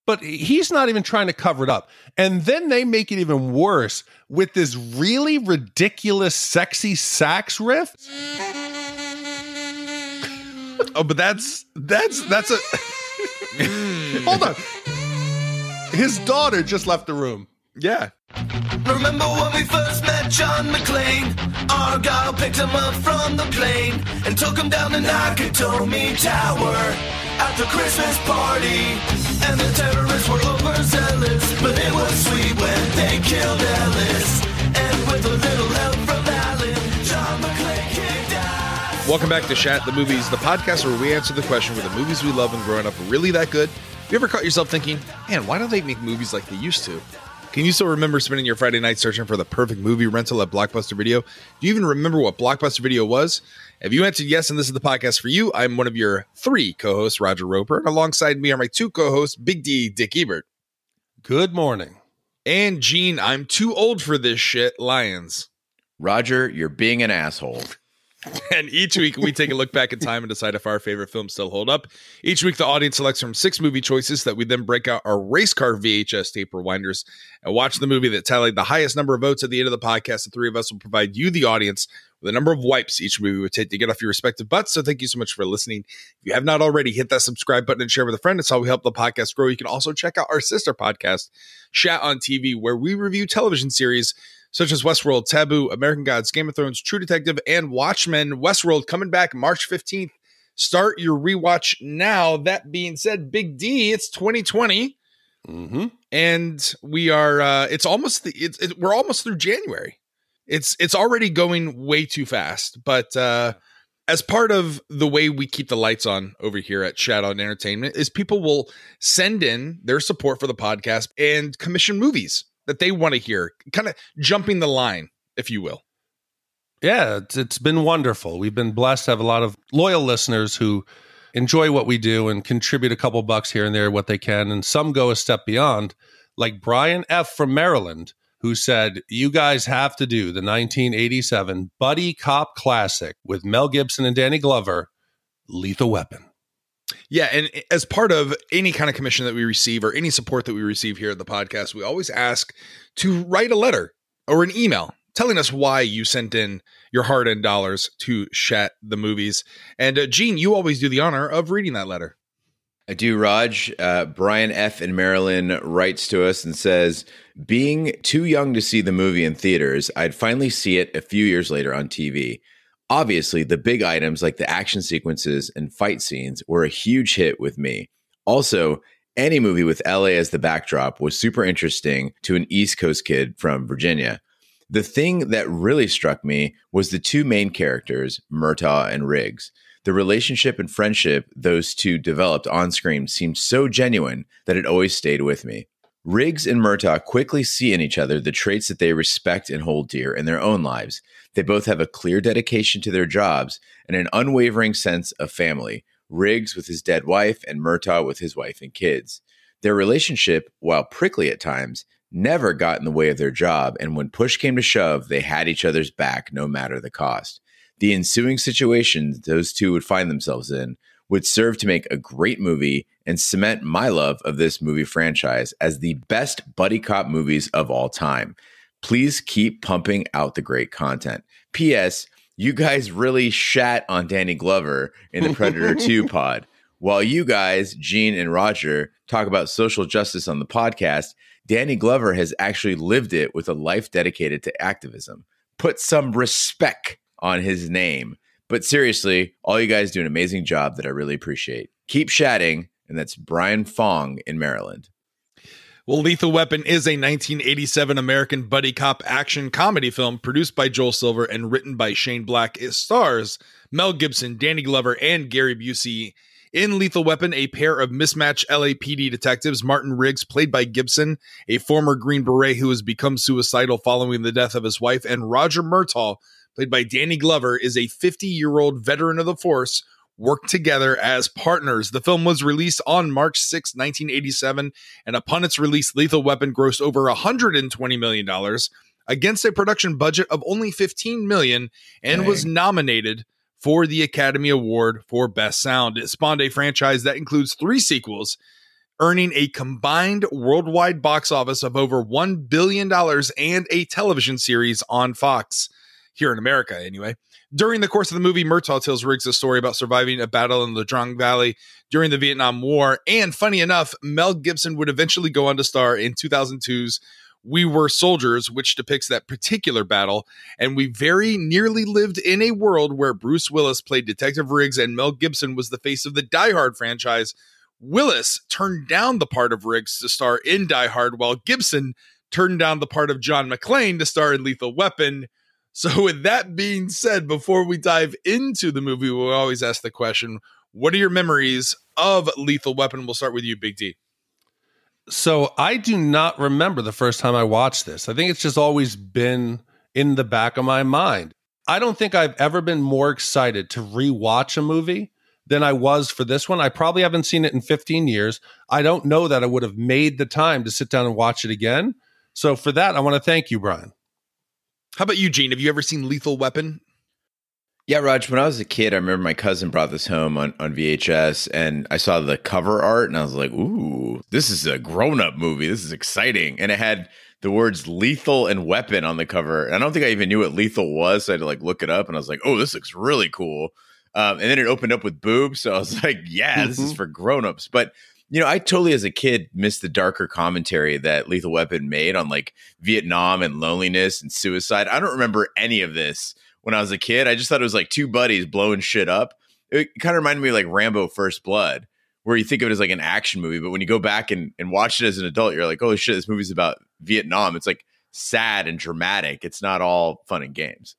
But he's not even trying to cover it up. And then they make it even worse with this really ridiculous, sexy sax riff. Oh, but that's a... Hold on. His daughter just left the room. Yeah. Remember when we first met John McClane? Argyle picked him up from the plane and took him down the Nakatomi Tower at the Christmas party. And the terrorists were overzealous, but it was sweet when they killed Ellis. And with a little help from Alan, John McClane kicked ass. Welcome back to Shat the Movies, the podcast where we answer the question, were the movies we love when growing up really that good? Have you ever caught yourself thinking, man, why don't they make movies like they used to? Can you still remember spending your Friday night searching for the perfect movie rental at Blockbuster Video? Do you even remember what Blockbuster Video was? If you answered yes and this is the podcast for you, I'm one of your 3 co-hosts, Roger Roper, and alongside me are my 2 co-hosts, Big D, Dick Ebert. Good morning. And Gene, I'm too old for this shit, Lyons. Roger, you're being an asshole. And each week we take a look back in time and decide if our favorite films still hold up. Each week the audience selects from 6 movie choices that we then break out our race car VHS tape rewinders and watch the movie that tallied the highest number of votes at the end of the podcast. The 3 of us will provide you, the audience, with a number of wipes each movie would take to get off your respective butts. So thank you so much for listening. If you have not already, hit that subscribe button and share with a friend. It's how we help the podcast grow. You can also check out our sister podcast, Shat on TV, where we review television series such as Westworld, Taboo, American Gods, Game of Thrones, True Detective, and Watchmen. Westworld coming back March 15th. Start your rewatch now. That being said, Big D, it's 2020. Mm-hmm. And we are, we're almost through January. It's already going way too fast. But as part of the way we keep the lights on over here at Shat on Entertainment is people will send in their support for the podcast and commission movies that they want to hear, kind of jumping the line, if you will. Yeah, it's been wonderful. We've been blessed to have a lot of loyal listeners who enjoy what we do and contribute a couple bucks here and there, what they can. And some go a step beyond, like Bryan F. from Maryland, who said, you guys have to do the 1987 buddy cop classic with Mel Gibson and Danny Glover, Lethal Weapon. Yeah, and as part of any kind of commission that we receive or any support that we receive here at the podcast, we always ask to write a letter or an email telling us why you sent in your hard-earned dollars to Shat the Movies. And Gene, you always do the honor of reading that letter. I do, Raj. Brian F. in Maryland writes to us and says, being too young to see the movie in theaters, I'd finally see it a few years later on TV. Obviously, the big items like the action sequences and fight scenes were a huge hit with me. Also, any movie with LA as the backdrop was super interesting to an East Coast kid from Virginia. The thing that really struck me was the 2 main characters, Murtaugh and Riggs. The relationship and friendship those 2 developed on screen seemed so genuine that it always stayed with me. Riggs and Murtaugh quickly see in each other the traits that they respect and hold dear in their own lives. They both have a clear dedication to their jobs and an unwavering sense of family, Riggs with his dead wife and Murtaugh with his wife and kids. Their relationship, while prickly at times, never got in the way of their job, and when push came to shove, they had each other's back no matter the cost. The ensuing situations those 2 would find themselves in would serve to make a great movie and cement my love of this movie franchise as the best buddy cop movies of all time. Please keep pumping out the great content. P.S. You guys really shat on Danny Glover in the Predator 2 pod. While you guys, Gene and Roger, talk about social justice on the podcast, Danny Glover has actually lived it with a life dedicated to activism. Put some respect on his name. But seriously, all you guys do an amazing job that I really appreciate. Keep chatting, and that's Bryan Fong in Maryland. Well, Lethal Weapon is a 1987 American buddy cop action comedy film produced by Joel Silver and written by Shane Black. It stars Mel Gibson, Danny Glover, and Gary Busey. In Lethal Weapon, a pair of mismatched LAPD detectives, Martin Riggs, played by Gibson, a former Green Beret who has become suicidal following the death of his wife, and Roger Murtaugh, played by Danny Glover, is a 50-year-old veteran of the force, work together as partners. The film was released on March 6, 1987, and upon its release, Lethal Weapon grossed over $120 million against a production budget of only $15 million and was nominated for the Academy Award for Best Sound. It spawned a franchise that includes 3 sequels, earning a combined worldwide box office of over $1 billion and a television series on Fox, here in America anyway. During the course of the movie, Murtaugh tells Riggs a story about surviving a battle in the Drang Valley during the Vietnam War. And funny enough, Mel Gibson would eventually go on to star in 2002's We Were Soldiers, which depicts that particular battle. And we very nearly lived in a world where Bruce Willis played Detective Riggs and Mel Gibson was the face of the Die Hard franchise. Willis turned down the part of Riggs to star in Die Hard, while Gibson turned down the part of John McClane to star in Lethal Weapon. So with that being said, before we dive into the movie, we'll always ask the question, what are your memories of Lethal Weapon? We'll start with you, Big D. So I do not remember the first time I watched this. I think it's just always been in the back of my mind. I don't think I've ever been more excited to rewatch a movie than I was for this one. I probably haven't seen it in 15 years. I don't know that I would have made the time to sit down and watch it again. So for that, I want to thank you, Bryan. How about you, Gene? Have you ever seen Lethal Weapon? Yeah, Raj, when I was a kid, I remember my cousin brought this home on VHS, and I saw the cover art, and I was like, ooh, this is a grown-up movie. This is exciting. And it had the words lethal and weapon on the cover. And I don't think I even knew what lethal was, so I had to like look it up, and I was like, oh, this looks really cool. And then it opened up with boobs, so I was like, yeah, this is for grown-ups. But you know, I totally, as a kid, missed the darker commentary that Lethal Weapon made on like Vietnam and loneliness and suicide. I don't remember any of this when I was a kid. I just thought it was like two buddies blowing shit up. It kind of reminded me of like Rambo First Blood, where you think of it as like an action movie. But when you go back and watch it as an adult, you're like, holy shit, this movie's about Vietnam. It's like sad and dramatic. It's not all fun and games.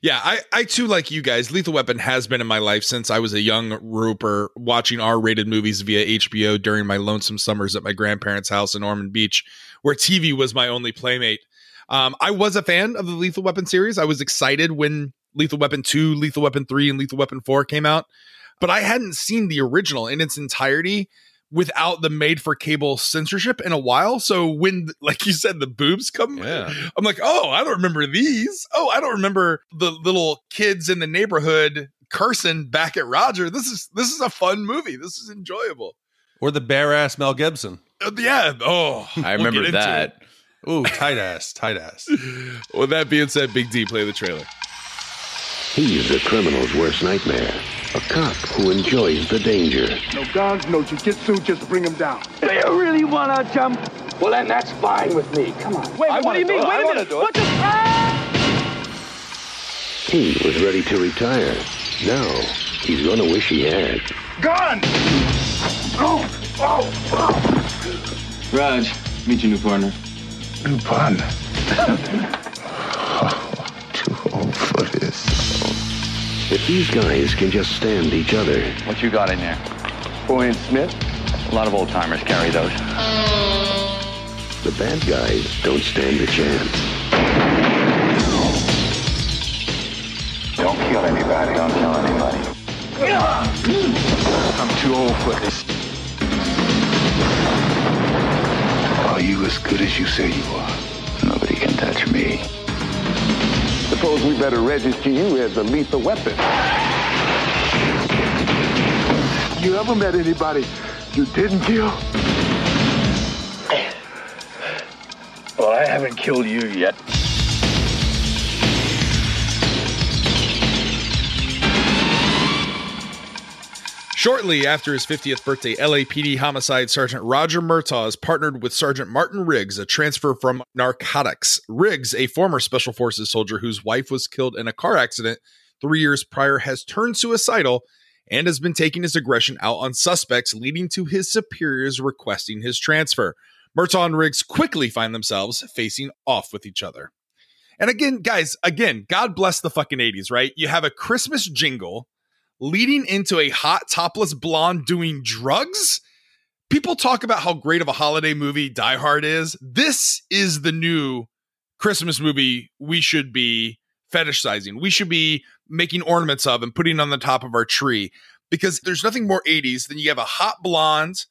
Yeah, I too, like you guys, Lethal Weapon has been in my life since I was a young Rooper watching R-rated movies via HBO during my lonesome summers at my grandparents' house in Ormond Beach, where TV was my only playmate. I was a fan of the Lethal Weapon series. I was excited when Lethal Weapon 2, Lethal Weapon 3, and Lethal Weapon 4 came out, but I hadn't seen the original in its entirety without the made-for-cable censorship in a while. So when, like you said, the boobs come, I'm like, oh, I don't remember these. Oh, I don't remember the little kids in the neighborhood cursing back at Roger. This is a fun movie. This is enjoyable. Or the bare-ass Mel Gibson. Yeah. Oh, I remember that. Ooh, tight ass. With that being said, Big D, play the trailer. He's a criminal's worst nightmare. A cop who enjoys the danger. No guns, no jiu-jitsu, just bring him down. Do you really want to jump? Well, then that's fine with me. Come on. Wait, what do you mean? Wait a minute. What the... He was ready to retire. Now, he's gonna wish he had. Gun! Raj, meet your new partner. New partner? Too old for this. If these guys can just stand each other. What you got in there? 4-inch Smith? A lot of old timers carry those. The bad guys don't stand a chance. Don't kill anybody. Don't tell anybody. I'm too old for this. Are you as good as you say you are? Nobody can touch me. Suppose we better register you as a lethal weapon. You ever met anybody you didn't kill? Well, I haven't killed you yet. Shortly after his 50th birthday, LAPD homicide Sergeant Roger Murtaugh is partnered with Sergeant Martin Riggs, a transfer from narcotics. Riggs, a former Special Forces soldier whose wife was killed in a car accident 3 years prior, has turned suicidal and has been taking his aggression out on suspects, leading to his superiors requesting his transfer. Murtaugh and Riggs quickly find themselves facing off with each other. And again, guys, God bless the fucking 80s, right? You have a Christmas jingle leading into a hot topless blonde doing drugs. People talk about how great of a holiday movie Die Hard is. This is the new Christmas movie we should be fetishizing. We should be making ornaments of and putting on the top of our tree, because there's nothing more 80s than you have a hot blonde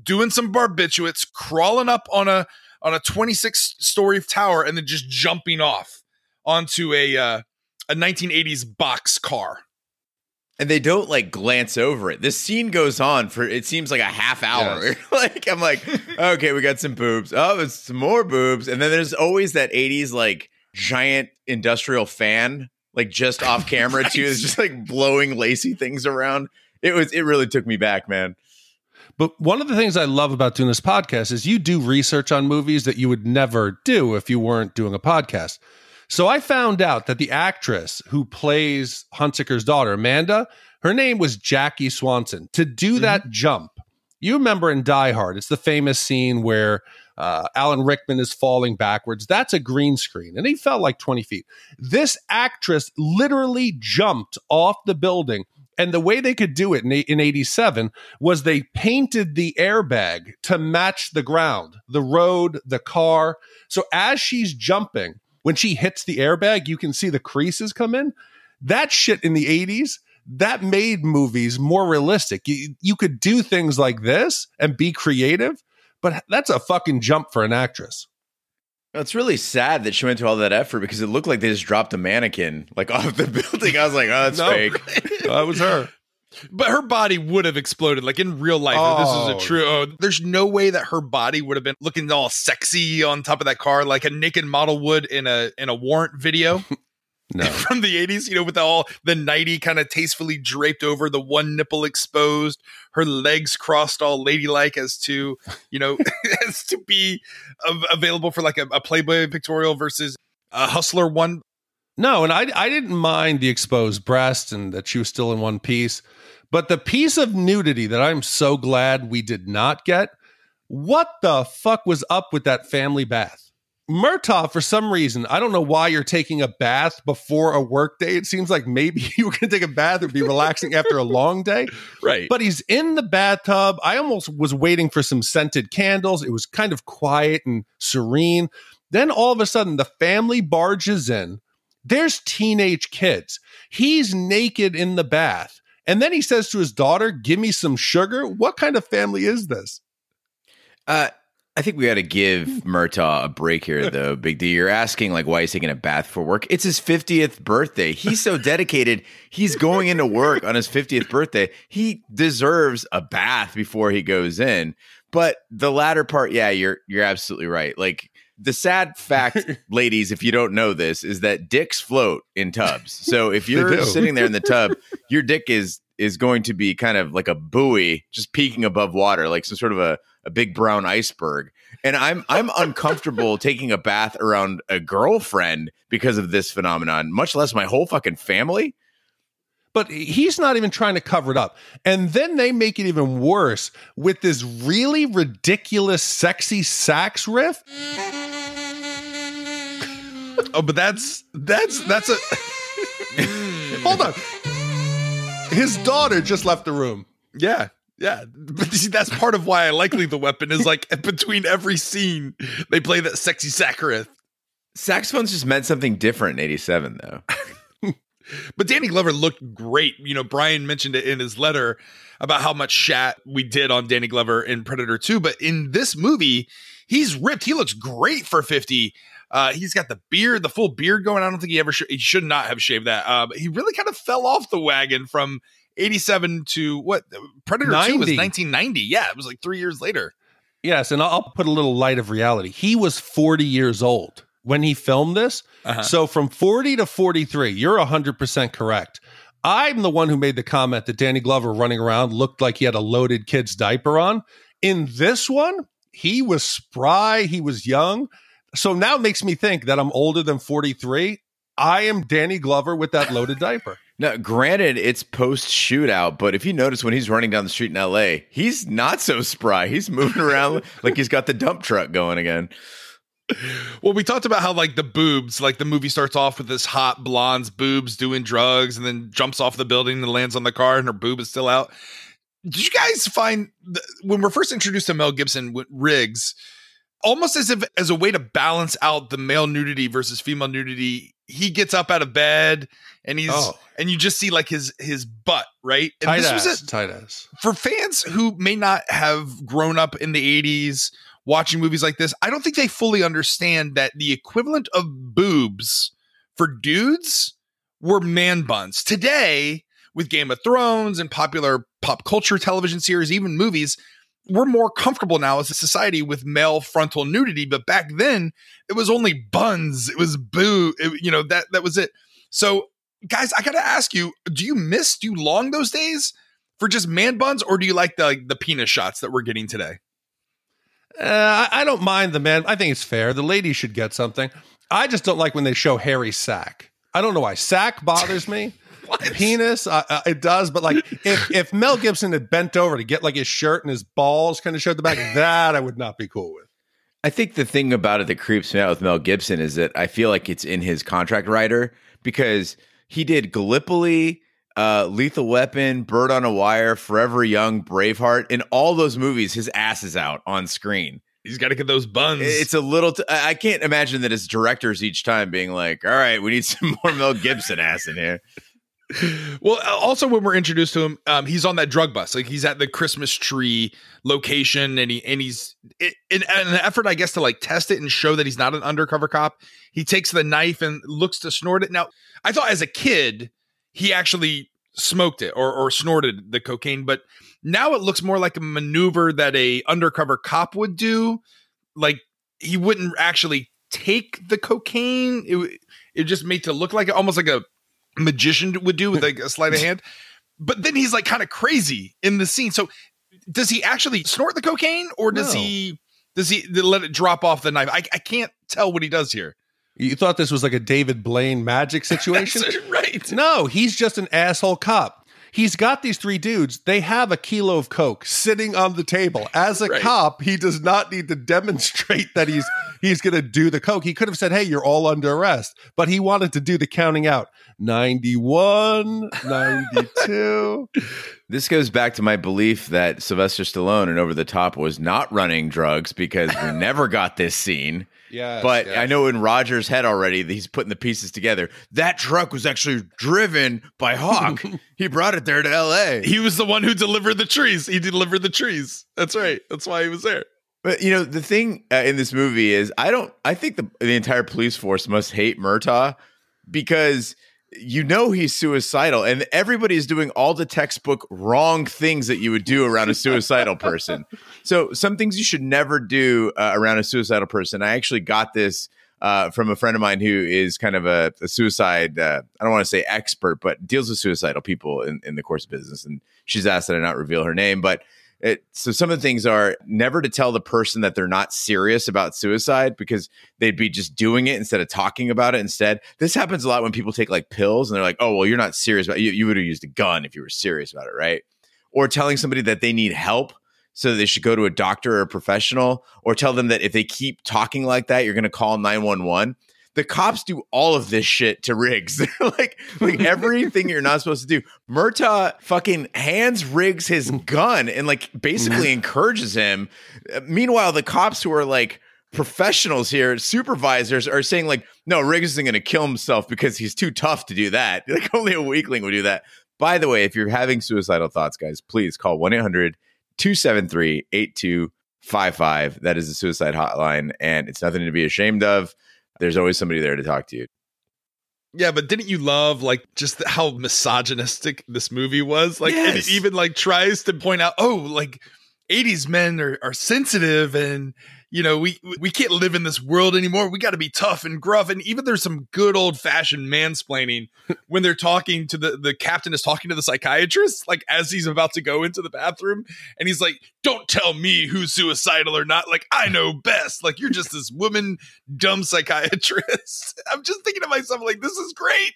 doing some barbiturates, crawling up on a 26-story tower and then just jumping off onto a 1980s box car. And they don't like glance over it. This scene goes on for, it seems like a half hour. Yes. Like, I'm like, okay, we got some boobs. Oh, it's some more boobs. And then there's always that 80s like giant industrial fan, like just off camera Right. too. It's just like blowing lacy things around. It really took me back, man. But one of the things I love about doing this podcast is you do research on movies that you would never do if you weren't doing a podcast. So I found out that the actress who plays Hunsaker's daughter, Amanda, her name was Jackie Swanson. To do that jump, you remember in Die Hard, it's the famous scene where Alan Rickman is falling backwards. That's a green screen, and he fell like 20 feet. This actress literally jumped off the building. And the way they could do it in 87 was they painted the airbag to match the ground, the road, the car. So as she's jumping, when she hits the airbag, you can see the creases come in. That shit in the 80s, that made movies more realistic. You could do things like this and be creative, but that's a fucking jump for an actress. It's really sad that she went to all that effort because it looked like they just dropped a mannequin like off the building. I was like, oh, that's fake. That was her. But her body would have exploded, like in real life. If this is a true. There's no way that her body would have been looking all sexy on top of that car, like a naked model would in a Warrant video. No. From the 80s, you know, with all the nightie kind of tastefully draped over, the one nipple exposed, her legs crossed all ladylike as to, you know, as to be available for like a Playboy pictorial versus a Hustler one. No, and I didn't mind the exposed breast and that she was still in one piece. But the piece of nudity that I'm so glad we did not get, what the fuck was up with that family bath? Murtaugh, for some reason, I don't know why you're taking a bath before a work day. It seems like maybe you were going to take a bath or be relaxing after a long day. Right. But he's in the bathtub. I almost was waiting for some scented candles. It was kind of quiet and serene. Then all of a sudden, the family barges in. There's teenage kids. He's naked in the bath. And then he says to his daughter, give me some sugar. What kind of family is this? I think we got to give Murtaugh a break here, though. Big D, you're asking like why he's taking a bath for work. It's his 50th birthday. He's so dedicated. He's going into work on his 50th birthday. He deserves a bath before he goes in. But the latter part, yeah, you're absolutely right. Like the sad fact, ladies, if you don't know this, is that dicks float in tubs. So if you're sitting there in the tub, your dick is going to be kind of like a buoy, just peeking above water, like some sort of a big brown iceberg. And I'm uncomfortable taking a bath around a girlfriend because of this phenomenon, much less my whole fucking family. But he's not even trying to cover it up. And then they make it even worse with this really ridiculous, sexy sax riff. Oh, but that's a Hold on. His daughter just left the room. yeah. Yeah, but see, that's part of why I like Lethal Weapon is like between every scene, they play that sexy saccharith. Saxophones just meant something different in 87, though. But Danny Glover looked great. You know, Brian mentioned it in his letter about how much Shat we did on Danny Glover in Predator 2. But in this movie, he's ripped. He looks great for 50. He's got the beard, the full beard going. I don't think he should not have shaved that. But he really kind of fell off the wagon from 87 to what? Predator 2 was 1990. Yeah, it was like 3 years later. Yes, and I'll put a little light of reality. He was 40 years old when he filmed this. So from 40 to 43, you're 100% correct. I'm the one who made the comment that Danny Glover running around looked like he had a loaded kid's diaper on. In this one, he was spry. He was young. So now it makes me think that I'm older than 43. I am Danny Glover with that loaded diaper. Now, granted, it's post-shootout, but if you notice when he's running down the street in L.A., he's not so spry. He's moving around like he's got the dump truck going again. Well, we talked about how like the boobs, like the movie starts off with this hot blonde's boobs doing drugs and then jumps off the building and lands on the car and her boob is still out. Did you guys find when we're first introduced to Mel Gibson with Riggs, almost as a way to balance out the male nudity versus female nudity, he gets up out of bed and and you just see like his butt, right? And tight ass. For fans who may not have grown up in the 80s watching movies like this, I don't think they fully understand that the equivalent of boobs for dudes were man buns. Today, with Game of Thrones and popular pop culture television series, even movies, we're more comfortable now as a society with male frontal nudity. But back then it was only buns. It was that was it. So guys, I got to ask you, do you long those days for just man buns, or do you like the penis shots that we're getting today? I don't mind the man. I think it's fair. The ladies should get something. I just don't like when they show hairy sack. I don't know why. Sack bothers me. Penis, it does. But like if Mel Gibson had bent over to get like his shirt and his balls kind of showed the back, that I would not be cool with. I think the thing about it that creeps me out with Mel Gibson is that I feel like it's in his contract writer, because he did Gallipoli, Lethal Weapon, Bird on a Wire, Forever Young, Braveheart. In all those movies, his ass is out on screen. He's got to get those buns. It's a little... I can't imagine that his directors each time being like, all right, we need some more Mel Gibson ass in here. Well, also when we're introduced to him, he's on that drug bus. Like he's at the Christmas tree location, and he's in an effort, I guess, to like test it and show that he's not an undercover cop. He takes the knife and looks to snort it. Now, I thought as a kid he actually smoked it or snorted the cocaine, but now it looks more like a maneuver that a undercover cop would do. Like he wouldn't actually take the cocaine. It just made to look like almost like a magician would do with like a sleight of hand. But then he's like kind of crazy in the scene. So does he actually snort the cocaine, or does he let it drop off the knife? I can't tell what he does here. You thought this was like a David Blaine magic situation? Right. No, he's just an asshole cop. He's got these three dudes. They have a kilo of coke sitting on the table. As a cop, he does not need to demonstrate that he's going to do the coke. He could have said, hey, you're all under arrest. But he wanted to do the counting out. 91, 92. This goes back to my belief that Sylvester Stallone and Over the Top was not running drugs, because we never got this scene. Yes, but I know in Roger's head already that he's putting the pieces together. That truck was actually driven by Hawk. He brought it there to L.A. He was the one who delivered the trees. He delivered the trees. That's right. That's why he was there. But the thing in this movie is I think the entire police force must hate Murtaugh, because he's suicidal, and everybody is doing all the textbook wrong things that you would do around a suicidal person. So some things you should never do around a suicidal person. I actually got this from a friend of mine who is kind of a suicide, I don't want to say expert, but deals with suicidal people in the course of business. And she's asked that I not reveal her name, but so some of the things are never to tell the person that they're not serious about suicide, because they'd be just doing it instead of talking about it instead. This happens a lot when people take like pills and they're like, oh, well, you're not serious about it. You would have used a gun if you were serious about it, right? Or telling somebody that they need help, so they should go to a doctor or a professional, or tell them that if they keep talking like that, you're going to call 911. The cops do all of this shit to Riggs. like everything you're not supposed to do. Murtaugh fucking hands Riggs his gun and like basically encourages him. Meanwhile, the cops who are like professionals here, supervisors, are saying like, no, Riggs isn't going to kill himself because he's too tough to do that. Like only a weakling would do that. By the way, if you're having suicidal thoughts, guys, please call 1-800-273-8255. That is the suicide hotline, and it's nothing to be ashamed of. There's always somebody there to talk to you. Yeah, but didn't you love like just how misogynistic this movie was? Like, yes. And it even like tries to point out, oh, like 80s men are sensitive, and we can't live in this world anymore. We got to be tough and gruff. And even there's some good old fashioned mansplaining when they're talking to the captain is talking to the psychiatrist, like as he's about to go into the bathroom. And he's like, don't tell me who's suicidal or not. Like, I know best. Like, you're just this woman, dumb psychiatrist. I'm just thinking to myself, like, this is great.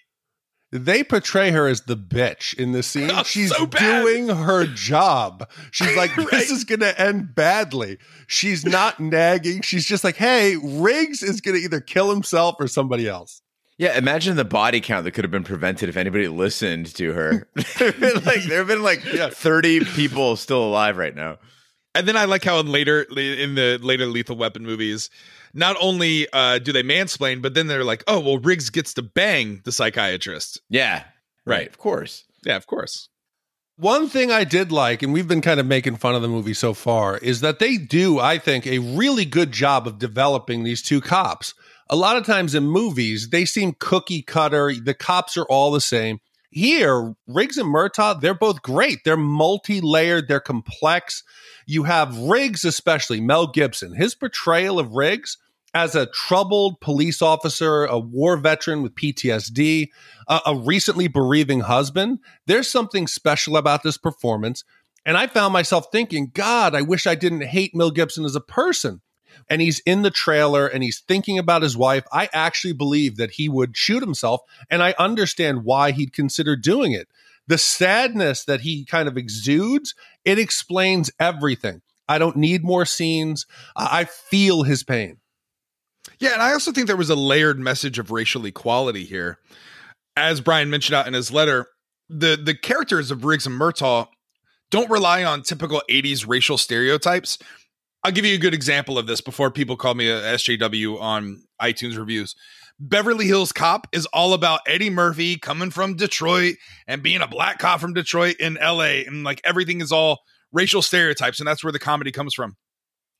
They portray her as the bitch in the scene. Oh, she's so bad. doing her job. She's like, this is going to end badly. She's not nagging. She's just like, hey, Riggs is going to either kill himself or somebody else. Yeah, imagine the body count that could have been prevented if anybody listened to her. There have been 30 people still alive right now. And then I like how in the later Lethal Weapon movies, not only do they mansplain, but then they're like, oh, well, Riggs gets to bang the psychiatrist. Yeah, right. Of course. Yeah, of course. One thing I did like, and we've been kind of making fun of the movie so far, is that they do, I think, a really good job of developing these two cops. A lot of times in movies, they seem cookie cutter. The cops are all the same. Here, Riggs and Murtaugh, they're both great. They're multi-layered. They're complex. You have Riggs, especially Mel Gibson. His portrayal of Riggs as a troubled police officer, a war veteran with PTSD, a recently bereaving husband. There's something special about this performance. And I found myself thinking, God, I wish I didn't hate Mel Gibson as a person. And he's in the trailer and he's thinking about his wife. I actually believe that he would shoot himself. And I understand why he'd consider doing it. The sadness that he kind of exudes, it explains everything. I don't need more scenes. I feel his pain. Yeah, and I also think there was a layered message of racial equality here. As Bryan mentioned out in his letter, the characters of Riggs and Murtaugh don't rely on typical 80s racial stereotypes. I'll give you a good example of this before people call me a SJW on iTunes reviews. Beverly Hills Cop is all about Eddie Murphy coming from Detroit and being a black cop from Detroit in LA. And like everything is all racial stereotypes. And that's where the comedy comes from.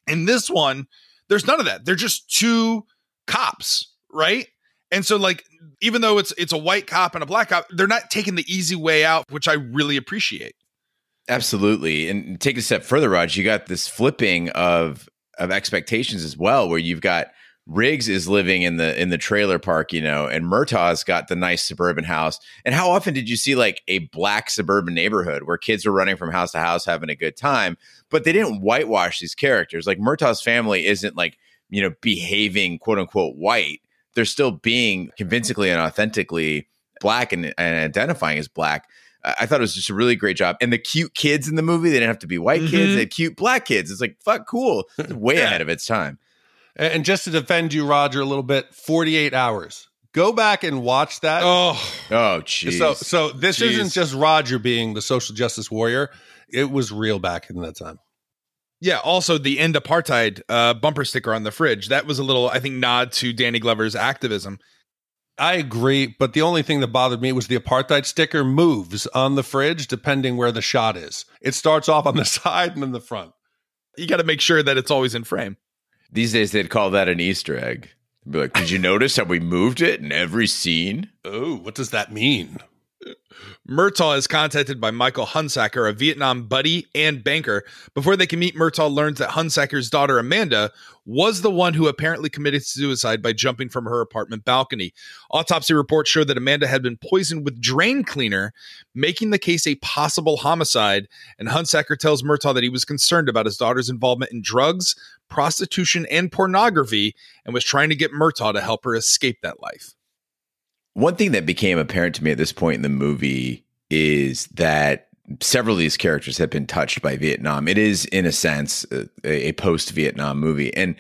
In this one, there's none of that. They're just two cops, right? And so like, even though it's a white cop and a black cop, they're not taking the easy way out, which I really appreciate. Absolutely. And take it a step further, Raj, you got this flipping of expectations as well, where you've got Riggs is living in the trailer park, and Murtaugh's got the nice suburban house. And how often did you see like a black suburban neighborhood where kids were running from house to house having a good time, but they didn't whitewash these characters? Like Murtaugh's family isn't like, behaving quote unquote white. They're still being convincingly and authentically black and identifying as black. I thought it was just a really great job. And the cute kids in the movie, they didn't have to be white kids. They had cute black kids. It's like, fuck, cool. It's way ahead of its time. And just to defend you, Roger, a little bit, 48 hours. Go back and watch that. Oh, jeez. So this isn't just Roger being the social justice warrior. It was real back in that time. Yeah, also the end apartheid bumper sticker on the fridge. That was a little, I think, nod to Danny Glover's activism. I agree, but the only thing that bothered me was the apartheid sticker moves on the fridge depending where the shot is. It starts off on the side and then the front. You got to make sure that it's always in frame. These days, they'd call that an Easter egg. They'd be like, did you notice how we moved it in every scene? Oh, what does that mean? Murtaugh is contacted by Michael Hunsaker, a Vietnam buddy and banker. Before they can meet, Murtaugh learns that Hunsaker's daughter, Amanda, was the one who apparently committed suicide by jumping from her apartment balcony. Autopsy reports show that Amanda had been poisoned with drain cleaner, making the case a possible homicide. And Hunsaker tells Murtaugh that he was concerned about his daughter's involvement in drugs, prostitution, and pornography, and was trying to get Murtaugh to help her escape that life. One thing that became apparent to me at this point in the movie is that several of these characters have been touched by Vietnam. It is, in a sense, a post-Vietnam movie. And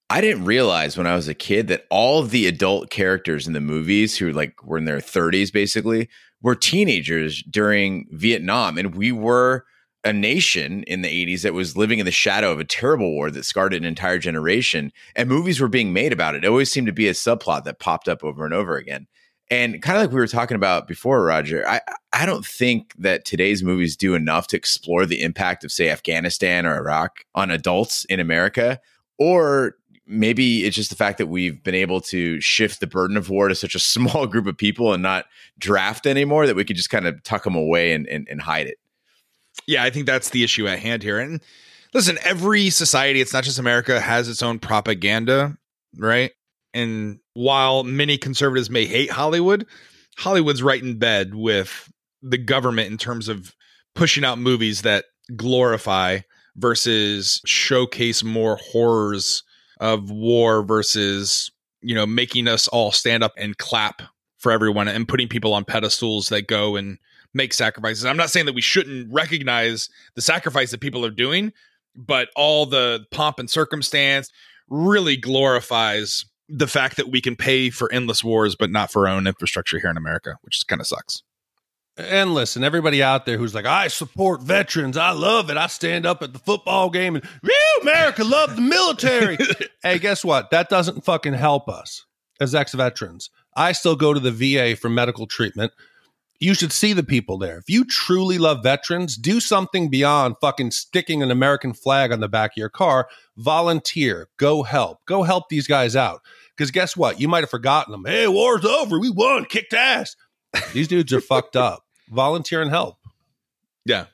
I didn't realize when I was a kid that all of the adult characters in the movies who were in their 30s, basically, were teenagers during Vietnam. And we were a nation in the 80s that was living in the shadow of a terrible war that scarred an entire generation. And movies were being made about it. It always seemed to be a subplot that popped up over and over again. And kind of like we were talking about before, Roger, I don't think that today's movies do enough to explore the impact of, say, Afghanistan or Iraq on adults in America. Or maybe it's just the fact that we've been able to shift the burden of war to such a small group of people and not draft anymore that we could just kind of tuck them away and hide it. Yeah, I think that's the issue at hand here. And listen, every society, it's not just America, has its own propaganda, right? And while many conservatives may hate Hollywood, Hollywood's right in bed with the government in terms of pushing out movies that glorify versus showcase more horrors of war versus, making us all stand up and clap for everyone and putting people on pedestals that go and make sacrifices. I'm not saying that we shouldn't recognize the sacrifice that people are doing, but all the pomp and circumstance really glorifies the fact that we can pay for endless wars, but not for our own infrastructure here in America, which kind of sucks. And listen, everybody out there who's like, I support veterans. I love it. I stand up at the football game and America love the military. Hey, guess what? That doesn't fucking help us as ex-veterans. I still go to the VA for medical treatment. You should see the people there. If you truly love veterans, do something beyond fucking sticking an American flag on the back of your car. Volunteer. Go help. Go help these guys out. Because guess what? You might have forgotten them. Hey, war's over. We won. Kicked ass. These dudes are fucked up. Volunteer and help. Yeah.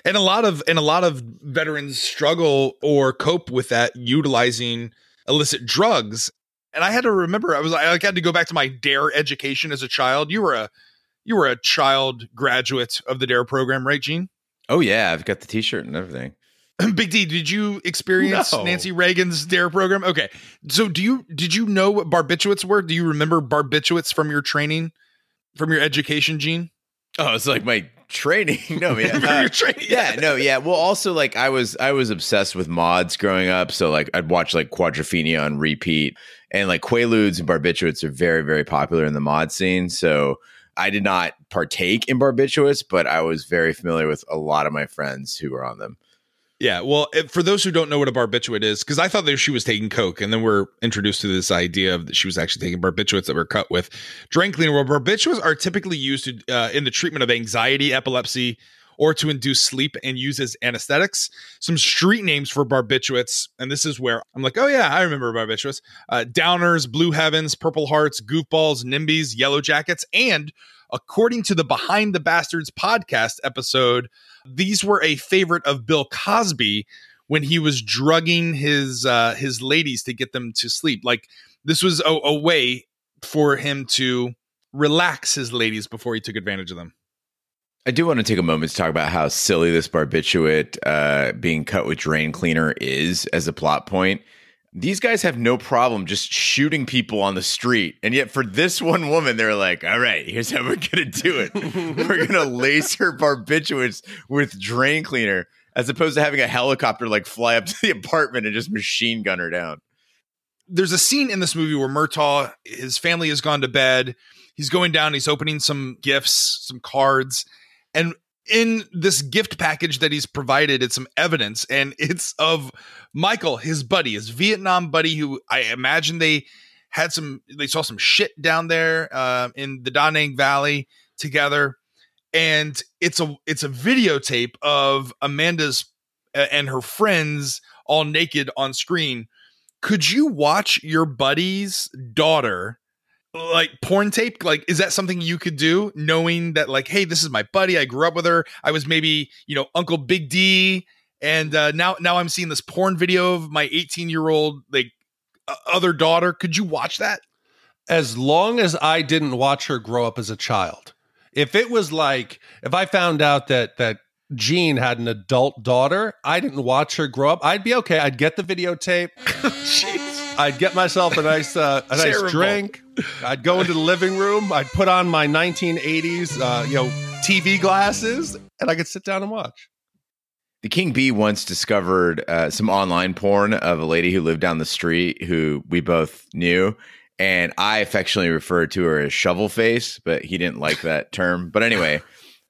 And a lot of veterans struggle or cope with that utilizing illicit drugs. And I had to remember, I had to go back to my DARE education as a child. You were a child graduate of the DARE program, right, Gene? Oh yeah, I've got the t-shirt and everything. Big D, did you experience Nancy Reagan's DARE program? Okay. So did you know what barbiturates were? Do you remember barbiturates from your training, from your education, Gene? Oh, it's like my training. No, yeah. Your training. Yeah, no, yeah. Well, also like I was obsessed with mods growing up. So like I'd watch like Quadrophenia on repeat, and like Quaaludes and barbiturates are very, very popular in the mod scene. So I did not partake in barbiturates, but I was very familiar with a lot of my friends who were on them. Yeah, well, for those who don't know what a barbiturate is, because I thought that she was taking coke, and then we're introduced to this idea of that she was actually taking barbiturates that were cut with drain cleaner. Well, barbiturates are typically used in the treatment of anxiety, epilepsy, or to induce sleep and used as anesthetics. Some street names for barbiturates, and this is where I'm like, oh yeah, I remember barbiturates. Downers, Blue Heavens, Purple Hearts, Goofballs, Nimbies, Yellow Jackets, and according to the Behind the Bastards podcast episode, these were a favorite of Bill Cosby when he was drugging his ladies to get them to sleep. Like this was a way for him to relax his ladies before he took advantage of them. I do want to take a moment to talk about how silly this barbiturate being cut with drain cleaner is as a plot point. These guys have no problem just shooting people on the street. And yet for this one woman, they're like, all right, here's how we're going to do it. We're going to laser barbiturates with drain cleaner, as opposed to having a helicopter like fly up to the apartment and just machine gun her down. There's a scene in this movie where Murtaugh, his family has gone to bed. He's going down. He's opening some gifts, some cards. And in this gift package that he's provided, it's some evidence, and it's of Michael, his buddy, his Vietnam buddy, who I imagine they saw some shit down there in the Da Nang Valley together. And it's a videotape of Amanda's and her friends all naked on screen. Could you watch your buddy's daughter like porn tape? Like, is that something you could do, knowing that like, hey, this is my buddy, I grew up with her, I was maybe, Uncle Big D, and now I'm seeing this porn video of my 18-year-old like other daughter? Could you watch that? As long as I didn't watch her grow up as a child. If it was like, if I found out that Jean had an adult daughter, I didn't watch her grow up, I'd be okay. I'd get the videotape. Jeez. I'd get myself a nice drink. I'd go into the living room. I'd put on my 1980s, TV glasses, and I could sit down and watch. The King Bee once discovered some online porn of a lady who lived down the street who we both knew. And I affectionately referred to her as shovel face, but he didn't like that term. But anyway,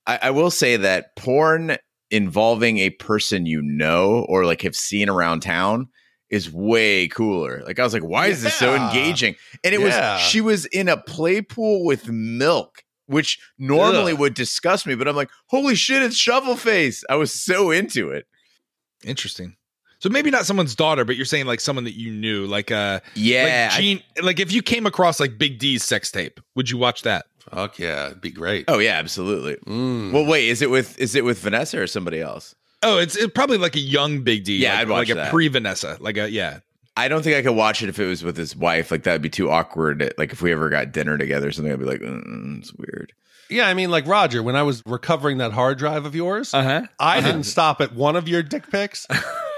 I will say that porn involving a person or like have seen around town is way cooler. Like I was like, why is this so engaging? And she was in a play pool with milk, which normally would disgust me, but I'm like, holy shit, it's shovel face. I was so into it. Interesting. So maybe not someone's daughter, but you're saying like someone that you knew, like like Gene, like if you came across like Big D's sex tape, would you watch that? Fuck yeah, it'd be great. Oh yeah, absolutely. Well, wait, is it with Vanessa or somebody else? Oh, it's probably like a young Big D. Yeah, like, I'd watch like that. A pre-Vanessa, yeah. I don't think I could watch it if it was with his wife. Like that would be too awkward. Like if we ever got dinner together or something, I'd be like, it's weird. Yeah, I mean, like Roger, when I was recovering that hard drive of yours, I didn't stop at one of your dick pics.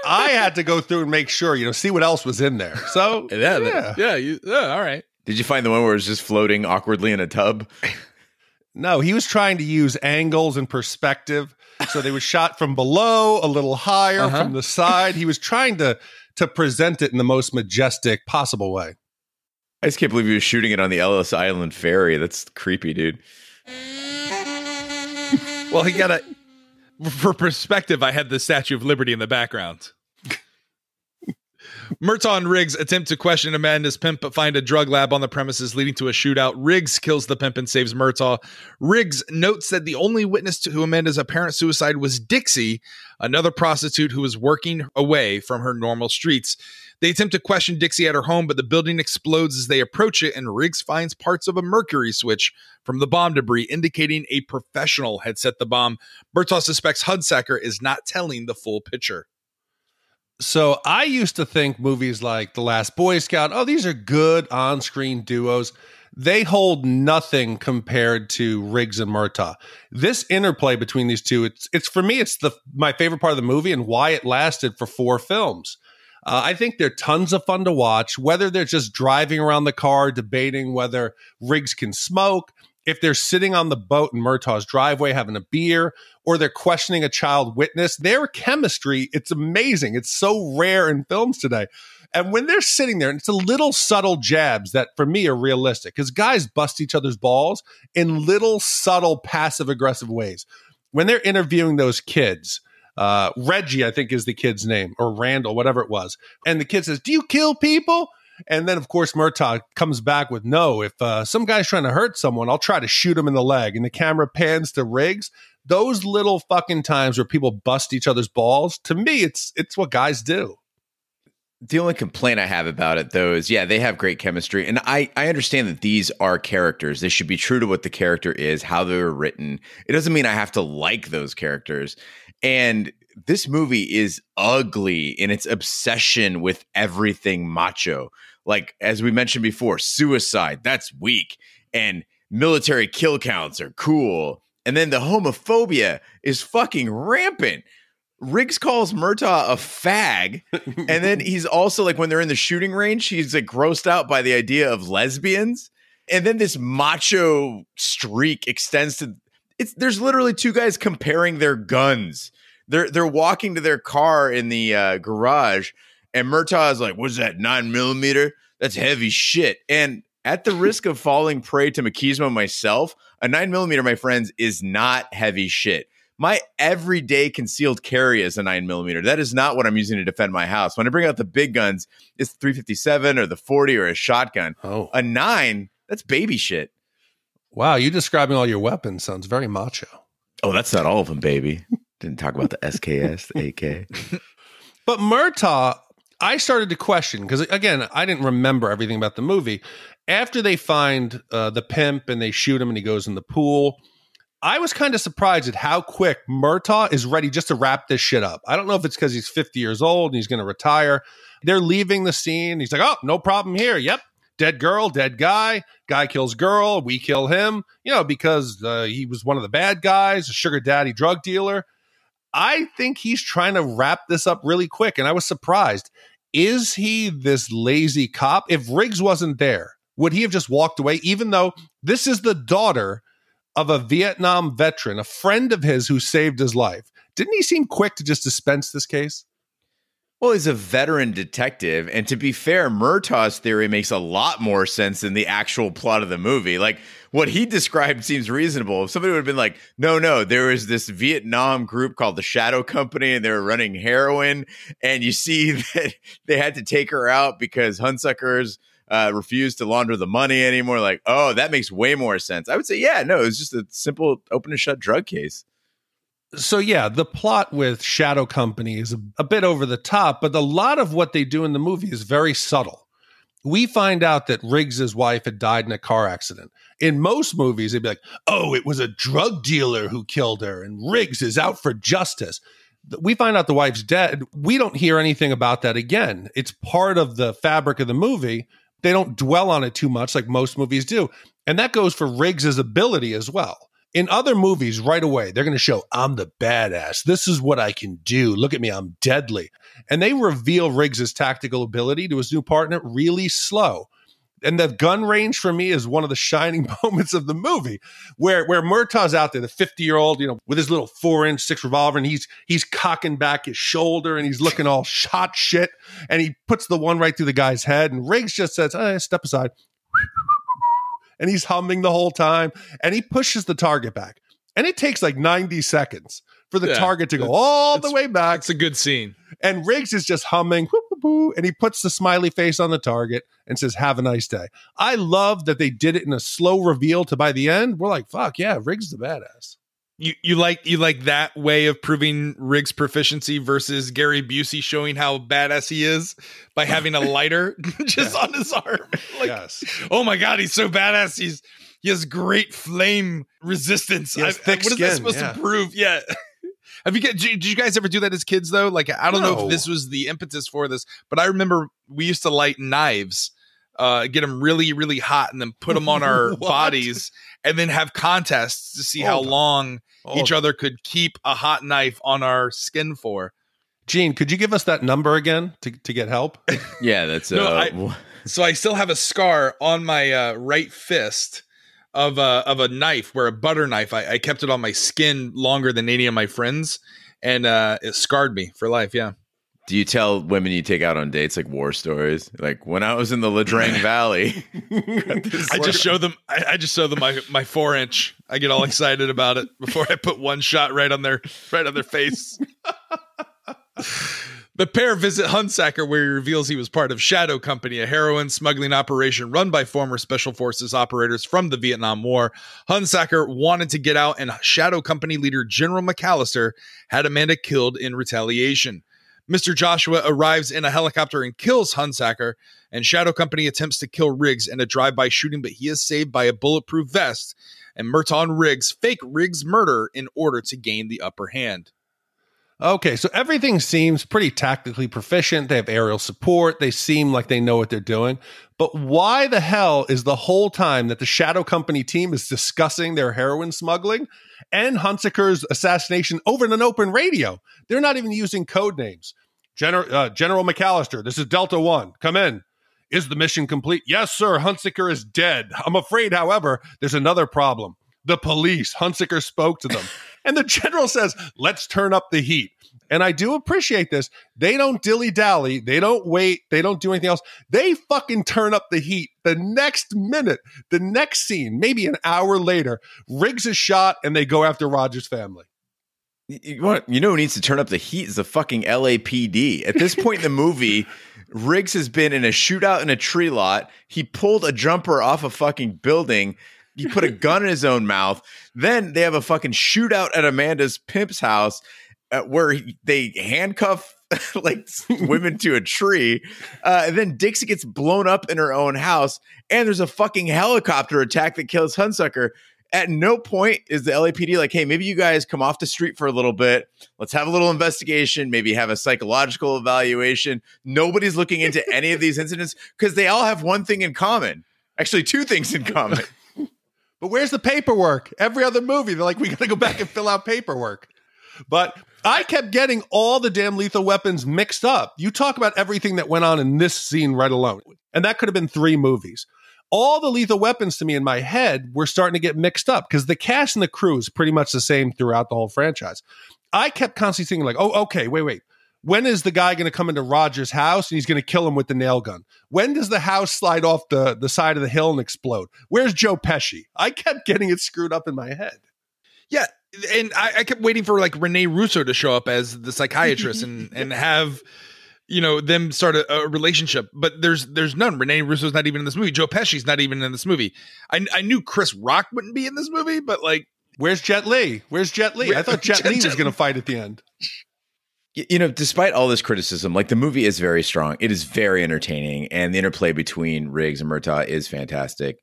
I had to go through and make sure, see what else was in there. So all right. Did you find the one where it was just floating awkwardly in a tub? No, he was trying to use angles and perspective. So they were shot from below, a little higher, from the side. He was trying to present it in the most majestic possible way. I just can't believe he was shooting it on the Ellis Island ferry. That's creepy, dude. Well, he got for perspective, I had the Statue of Liberty in the background. Murtaugh and Riggs attempt to question Amanda's pimp, but find a drug lab on the premises, leading to a shootout. Riggs kills the pimp and saves Murtaugh. Riggs notes that the only witness to Amanda's apparent suicide was Dixie, another prostitute who was working away from her normal streets. They attempt to question Dixie at her home, but the building explodes as they approach it, and Riggs finds parts of a mercury switch from the bomb debris, indicating a professional had set the bomb. Murtaugh suspects Hudsacker is not telling the full picture. So I used to think movies like The Last Boy Scout, oh, these are good on-screen duos. They hold nothing compared to Riggs and Murtaugh. This interplay between these two, it's for me, it's my favorite part of the movie and why it lasted for 4 films. I think they're tons of fun to watch, whether they're just driving around the car, debating whether Riggs can smoke, if they're sitting on the boat in Murtaugh's driveway having a beer, or they're questioning a child witness. Their chemistry, it's amazing. It's so rare in films today. And when they're sitting there, and it's a little subtle jabs that for me are realistic, because guys bust each other's balls in little subtle passive-aggressive ways. When they're interviewing those kids, Reggie, I think is the kid's name, or Randall, whatever it was. And the kid says, "Do you kill people?" And then, of course, Murtaugh comes back with, "No, if some guy's trying to hurt someone, I'll try to shoot him in the leg." And the camera pans to Riggs. Those little fucking times where people bust each other's balls, to me, it's what guys do. The only complaint I have about it, though, is, yeah, they have great chemistry. And I understand that these are characters. They should be true to what the character is, how they were written. It doesn't mean I have to like those characters. And this movie is ugly in its obsession with everything macho. Like, as we mentioned before, suicide, that's weak. And military kill counts are cool. And then the homophobia is fucking rampant. Riggs calls Murtaugh a fag. And then he's also, like, when they're in the shooting range, he's like grossed out by the idea of lesbians. And then this macho streak extends to there's literally 2 guys comparing their guns. They're walking to their car in the garage, and Murtaugh is like, "What's that, 9mm? That's heavy shit." And at the risk of falling prey to machismo myself, a 9mm, my friends, is not heavy shit. My everyday concealed carry is a 9mm. That is not what I'm using to defend my house. When I bring out the big guns, it's the 357 or the 40 or a shotgun. Oh. A 9, that's baby shit. Wow, you describing all your weapons sounds very macho. Oh, that's not all of them, baby. Didn't talk about the SKS, the AK. But Murtaugh, I started to question, because, again, I didn't remember everything about the movie. After they find the pimp and they shoot him and he goes in the pool, I was kind of surprised at how quick Murtaugh is ready just to wrap this shit up. I don't know if it's because he's 50 years old and he's going to retire. They're leaving the scene. He's like, "Oh, no problem here. Yep. Dead girl, dead guy. Guy kills girl. We kill him, because he was one of the bad guys, a sugar daddy drug dealer." I think he's trying to wrap this up really quick. And I was surprised. Is he this lazy cop? If Riggs wasn't there, would he have just walked away? Even though this is the daughter of a Vietnam veteran, a friend of his who saved his life. Didn't he seem quick to just dispense this case? Well, he's a veteran detective, and to be fair, Murtaugh's theory makes a lot more sense than the actual plot of the movie. Like, what he described seems reasonable. If somebody would have been like, no, there was this Vietnam group called the Shadow Company, and they were running heroin, and you see that they had to take her out because Hunsuckers refused to launder the money anymore. Like, oh, that makes way more sense. I would say, yeah, no, it's just a simple open and shut drug case. So, yeah, the plot with Shadow Company is a bit over the top, but a lot of what they do in the movie is very subtle. We find out that Riggs's wife had died in a car accident. In most movies, they'd be like, "Oh, it was a drug dealer who killed her, and Riggs is out for justice." We find out the wife's dead. We don't hear anything about that again. It's part of the fabric of the movie. They don't dwell on it too much like most movies do. And that goes for Riggs's ability as well. In other movies, right away, they're going to show, "I'm the badass. This is what I can do. Look at me. I'm deadly." And they reveal Riggs's tactical ability to his new partner really slow. And the gun range for me is one of the shining moments of the movie where Murtaugh's out there, the 50-year-old, with his little 4-inch 6 revolver, and he's cocking back his shoulder and he's looking all hot shit. And he puts the one right through the guy's head. And Riggs just says, "Step aside." And he's humming the whole time, and he pushes the target back. And it takes like 90 seconds for the target to go all the way back. It's a good scene. And Riggs is just humming, whoop, whoop, boo. And he puts the smiley face on the target and says, have a nice day. I love that they did it in a slow reveal to by the end. We're like, fuck yeah, Riggs the badass. You like that way of proving Riggs' proficiency versus Gary Busey showing how badass he is by having a lighter just on his arm. Like, yes. Oh my God, he's so badass. He has great flame resistance. Thick what is that supposed to prove? Yeah. Did you guys ever do that as kids though? Like, I don't know if this was the impetus for this, but I remember we used to light knives, get them really, really hot and then put them on our bodies and then have contests to see how long each other could keep a hot knife on our skin for. Gene, could you give us that number again to get help? Yeah, that's so I still have a scar on my right fist of a knife, where a butter knife. I kept it on my skin longer than any of my friends, and it scarred me for life. Yeah. Do you tell women you take out on dates like war stories? Like, when I was in the Ladrang Valley, I just show them my 4-inch. I get all excited about it before I put one shot right on their face. The pair visit Hunsaker, where he reveals he was part of Shadow Company, a heroin smuggling operation run by former Special Forces operators from the Vietnam War. Hunsaker wanted to get out, and Shadow Company leader General McAllister had Amanda killed in retaliation. Mr. Joshua arrives in a helicopter and kills Hunsaker, and Shadow Company attempts to kill Riggs in a drive-by shooting, but he is saved by a bulletproof vest, and Murtaugh and Riggs fake Riggs' murder in order to gain the upper hand. Okay, so everything seems pretty tactically proficient. They have aerial support. They seem like they know what they're doing. But why the hell is the whole time that the Shadow Company team is discussing their heroin smuggling and Hunsaker's assassination over an open radio? They're not even using code names. General McAllister, this is Delta One. Come in. Is the mission complete? Yes, sir. Hunsaker is dead. I'm afraid, however, there's another problem. The police. Hunsaker spoke to them. And the general says, let's turn up the heat. And I do appreciate this. They don't dilly-dally. They don't wait. They don't do anything else. They fucking turn up the heat the next minute, the next scene, maybe an hour later. Riggs is shot and they go after Roger's family. You know who needs to turn up the heat is the fucking LAPD. At this point in the movie, Riggs has been in a shootout in a tree lot. He pulled a jumper off a fucking building. He put a gun in his own mouth. Then they have a fucking shootout at Amanda's pimp's house where they handcuff like women to a tree. And then Dixie gets blown up in her own house. And there's a fucking helicopter attack that kills Hunsaker. At no point is the LAPD like, hey, maybe you guys come off the street for a little bit. Let's have a little investigation. Maybe have a psychological evaluation. Nobody's looking into any of these incidents because they all have one thing in common. Actually, two things in common. But where's the paperwork? Every other movie, they're like, we got to go back and fill out paperwork. But I kept getting all the damn Lethal Weapons mixed up. You talk about everything that went on in this scene right alone. And that could have been 3 movies. All the Lethal Weapons to me in my head were starting to get mixed up because the cast and the crew is pretty much the same throughout the whole franchise. I kept constantly thinking like, oh, okay, wait. When is the guy going to come into Roger's house and he's going to kill him with the nail gun? When does the house slide off the side of the hill and explode? Where's Joe Pesci? I kept getting it screwed up in my head. Yeah, and I kept waiting for like Rene Russo to show up as the psychiatrist and have, you know, them start a relationship. But there's none. Rene Russo's not even in this movie. Joe Pesci's not even in this movie. I knew Chris Rock wouldn't be in this movie, but like, where's Jet Li? I thought Jet Li was going to fight at the end. You know, despite all this criticism, like the movie is very strong. It is very entertaining. And the interplay between Riggs and Murtaugh is fantastic.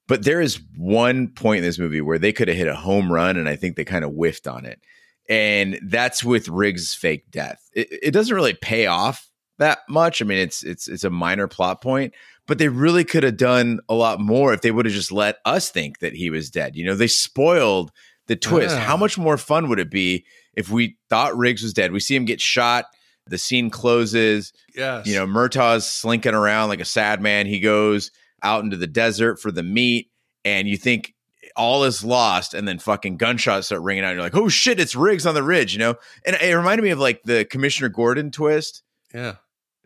But there is one point in this movie where they could have hit a home run. And I think they kind of whiffed on it. And that's with Riggs' fake death. It doesn't really pay off that much. I mean, it's a minor plot point. But they really could have done a lot more if they would have just let us think that he was dead. You know, they spoiled the twist. How much more fun would it be if we thought Riggs was dead? We see him get shot. The scene closes. Yes. You know, Murtaugh's slinking around like a sad man. He goes out into the desert for the meat, and you think all is lost, and then fucking gunshots start ringing out. And you're like, oh shit, it's Riggs on the ridge, you know? And it reminded me of like the Commissioner Gordon twist. Yeah.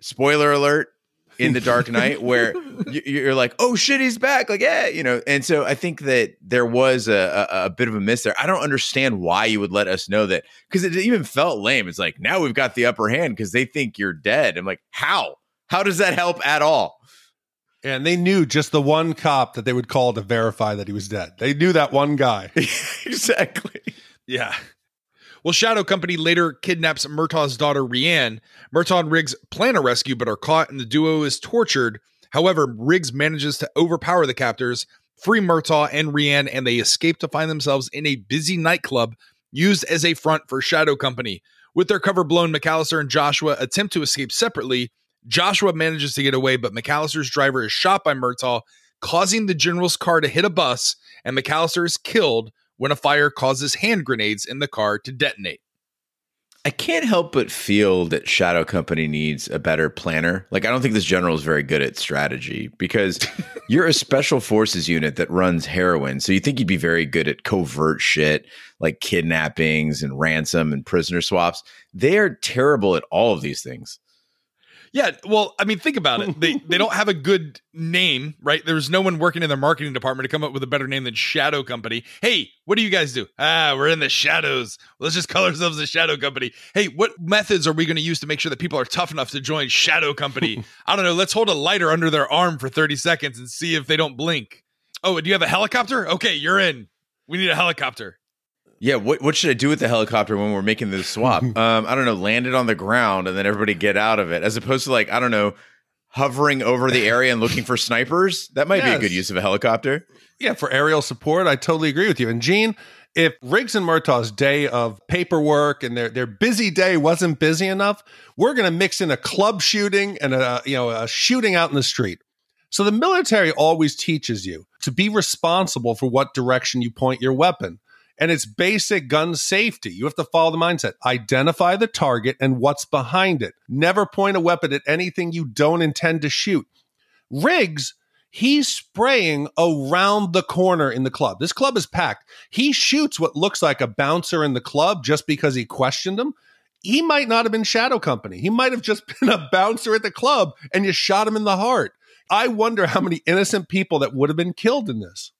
Spoiler alert. In The Dark Knight, where you're like, oh shit, he's back. Like, yeah, you know. And so I think that there was a bit of a miss there. I don't understand why you would let us know that, because it even felt lame. It's like, now we've got the upper hand because they think you're dead. I'm like, how? How does that help at all? And they knew just the one cop that they would call to verify that he was dead. They knew that one guy. Exactly. Yeah. Well, Shadow Company later kidnaps Murtaugh's daughter, Rianne. Murtaugh and Riggs plan a rescue, but are caught, and the duo is tortured. However, Riggs manages to overpower the captors, free Murtaugh and Rianne, and they escape to find themselves in a busy nightclub used as a front for Shadow Company. With their cover blown, McAllister and Joshua attempt to escape separately. Joshua manages to get away, but McAllister's driver is shot by Murtaugh, causing the general's car to hit a bus, and McAllister is killed when a fire causes hand grenades in the car to detonate. I can't help but feel that Shadow Company needs a better planner. Like, I don't think this general is very good at strategy, because you're a special forces unit that runs heroin. So you think you'd be very good at covert shit like kidnappings and ransom and prisoner swaps. They are terrible at all of these things. Yeah, well, I mean, think about it. They don't have a good name, right? There's no one working in their marketing department to come up with a better name than Shadow Company. Hey, what do you guys do? We're in the shadows. Let's just call ourselves the Shadow Company. Hey, what methods are we going to use to make sure that people are tough enough to join Shadow Company? I don't know. Let's hold a lighter under their arm for 30 seconds and see if they don't blink. Oh, do you have a helicopter? Okay, you're in. We need a helicopter. Yeah, what should I do with the helicopter when we're making this swap? I don't know, land it on the ground and then everybody get out of it, as opposed to, like, I don't know, hovering over the area and looking for snipers. That might be a good use of a helicopter. Yeah, for aerial support, I totally agree with you. And Gene, if Riggs and Murtaugh's day of paperwork and their busy day wasn't busy enough, we're going to mix in a club shooting and a shooting out in the street. So the military always teaches you to be responsible for what direction you point your weapon. And it's basic gun safety. You have to follow the mindset. Identify the target and what's behind it. Never point a weapon at anything you don't intend to shoot. Riggs, he's spraying around the corner in the club. This club is packed. He shoots what looks like a bouncer in the club just because he questioned him. He might not have been Shadow Company. He might have just been a bouncer at the club and you shot him in the heart. I wonder how many innocent people that would have been killed in this.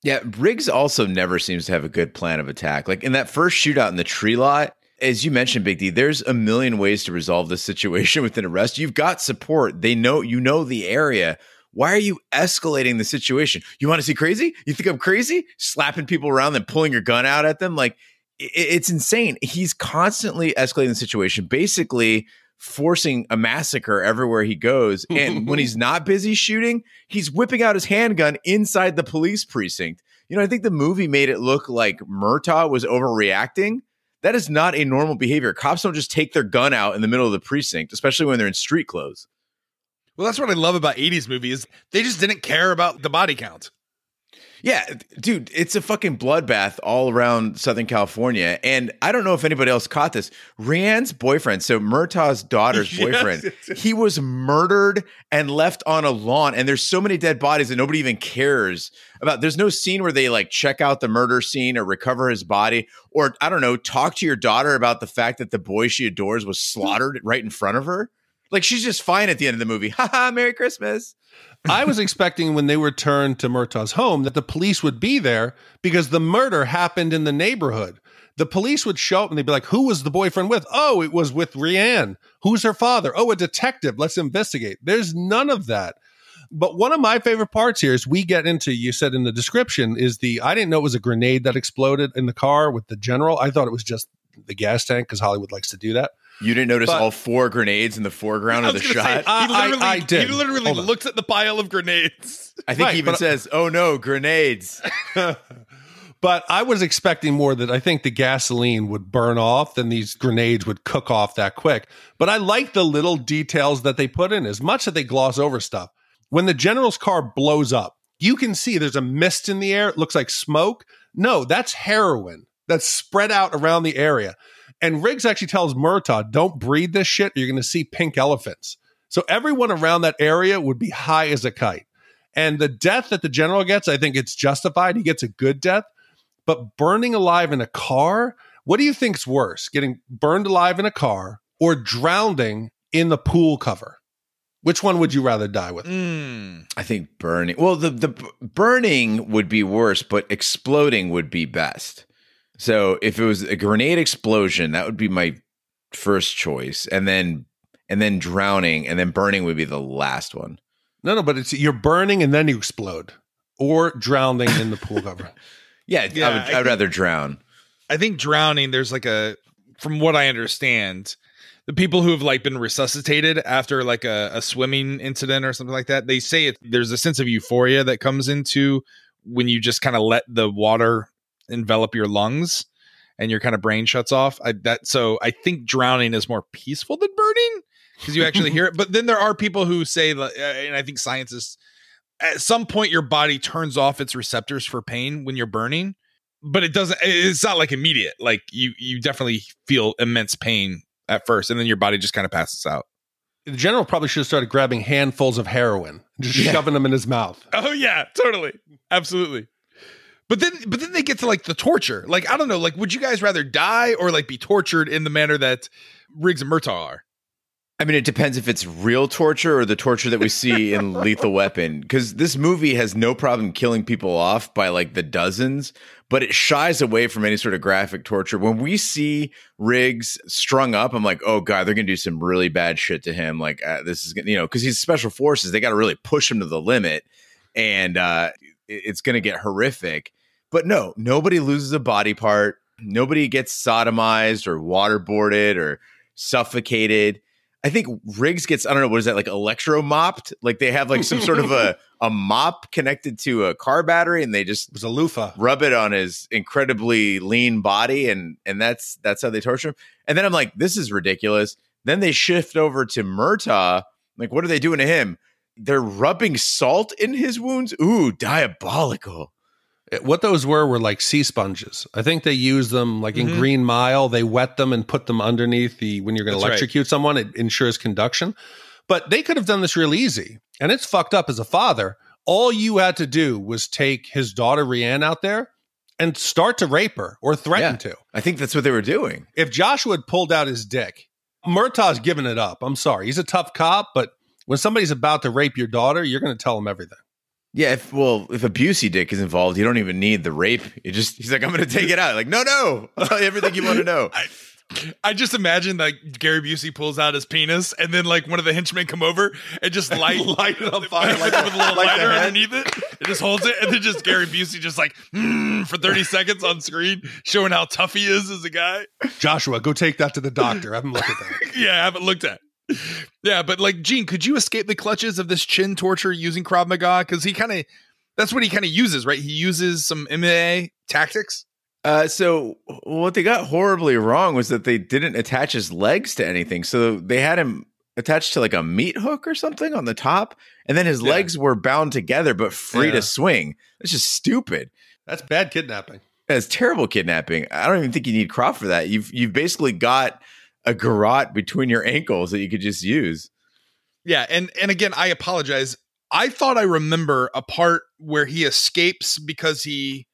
Yeah, Riggs also never seems to have a good plan of attack. Like in that first shootout in the tree lot, as you mentioned, Big D, there's a million ways to resolve this situation with an arrest. You've got support. They know, you know the area. Why are you escalating the situation? You want to see crazy? You think I'm crazy? Slapping people around and pulling your gun out at them? Like, it's insane. He's constantly escalating the situation, basically forcing a massacre everywhere he goes. And when he's not busy shooting, he's whipping out his handgun inside the police precinct. You know, I think the movie made it look like Murtaugh was overreacting. That is not a normal behavior. Cops don't just take their gun out in the middle of the precinct, especially when they're in street clothes. Well, that's what I love about 80s movies. They just didn't care about the body count. Yeah, dude, it's a fucking bloodbath all around Southern California. And I don't know if anybody else caught this. Rianne's boyfriend, so Murtaugh's daughter's boyfriend, he was murdered and left on a lawn. And there's so many dead bodies that nobody even cares about. There's no scene where they like check out the murder scene or recover his body. Or, I don't know, talk to your daughter about the fact that the boy she adores was slaughtered right in front of her. Like, she's just fine at the end of the movie. Ha ha, Merry Christmas. I was expecting when they returned to Murtaugh's home that the police would be there because the murder happened in the neighborhood. The police would show up and they'd be like, who was the boyfriend with? Oh, it was with Rianne. Who's her father? Oh, a detective. Let's investigate. There's none of that. But one of my favorite parts here is we get into, you said in the description, is I didn't know it was a grenade that exploded in the car with the general. I thought it was just the gas tank because Hollywood likes to do that. You didn't notice all 4 grenades in the foreground of the shot? I did. He literally looks at the pile of grenades. I think he even says, oh no, grenades. But I was expecting more that I think the gasoline would burn off, then these grenades would cook off that quick. But I like the little details that they put in, as much that they gloss over stuff. When the general's car blows up, you can see there's a mist in the air. It looks like smoke. No, that's heroin that's spread out around the area. And Riggs actually tells Murtaugh, don't breathe this shit, or you're going to see pink elephants. So everyone around that area would be high as a kite. And the death that the general gets, I think it's justified. He gets a good death. But burning alive in a car, what do you think's worse? Getting burned alive in a car or drowning in the pool cover? Which one would you rather die with? I think burning. Well, the burning would be worse, but exploding would be best. So if it was a grenade explosion, that would be my first choice. And then and then drowning, and then burning would be the last one. No, but it's you're burning and then you explode, or drowning in the pool cover. Yeah, I'd rather drown. I think drowning, there's like from what I understand, the people who have like been resuscitated after like a swimming incident or something like that, they say there's a sense of euphoria that comes into when you just kind of let the water envelop your lungs and your kind of brain shuts off. So I think drowning is more peaceful than burning because you actually hear it. But then there are people who say, and I think scientists, at some point your body turns off its receptors for pain when you're burning. But it's not like immediate. Like you definitely feel immense pain at first, and then your body just kind of passes out. The general probably should have started grabbing handfuls of heroin and just shoving them in his mouth. Oh yeah, totally. Absolutely. But then they get to like the torture. Like, I don't know, like, would you guys rather die or like be tortured in the manner that Riggs and Murtaugh are? I mean, it depends if it's real torture or the torture that we see in Lethal Weapon, because this movie has no problem killing people off by like the dozens, but it shies away from any sort of graphic torture. When we see Riggs strung up, I'm like, oh God, they're going to do some really bad shit to him. Like this is, because he's special forces. They got to really push him to the limit, and it's going to get horrific. But no, nobody loses a body part. Nobody gets sodomized or waterboarded or suffocated. I think Riggs gets, I don't know, what is that, like electro-mopped? Like they have like some sort of a mop connected to a car battery, and they just it was a loofah. Rub it on his incredibly lean body, and that's how they torture him. And then I'm like, this is ridiculous. Then they shift over to Murtaugh. Like, what are they doing to him? They're rubbing salt in his wounds? Ooh, diabolical. What those were like sea sponges. I think they use them like in Green Mile. They wet them and put them underneath when you're going to electrocute someone. It ensures conduction. But they could have done this real easy. And it's fucked up as a father. All you had to do was take his daughter, Rianne, out there and start to rape her or threaten to. I think that's what they were doing. If Joshua had pulled out his dick, Murtaugh's given it up. I'm sorry. He's a tough cop, but when somebody's about to rape your daughter, you're going to tell them everything. Yeah, if a Busey dick is involved, you don't even need the rape. He's like, I'm going to take it out. Like, no, I'll tell you everything you want to know. I just imagine like Gary Busey pulls out his penis, and then like one of the henchmen come over and just light it on fire like with a little lighter underneath it. It just holds it, and then just Gary Busey just like for 30 seconds on screen, showing how tough he is as a guy. Joshua, go take that to the doctor. I haven't looked at that. Yeah, I haven't looked at. Yeah, but like, Gene, could you escape the clutches of this chin torture using Krav Maga? Because that's what he kind of uses, right? He uses some MMA tactics. So what they got horribly wrong was that they didn't attach his legs to anything. So they had him attached to like a meat hook or something on the top, and then his legs were bound together but free to swing. That's just stupid. That's bad kidnapping. That's terrible kidnapping. I don't even think you need Krav for that. You've basically got a garrote between your ankles that you could just use. Yeah, and again, I apologize. I thought I remember a part where he escapes because he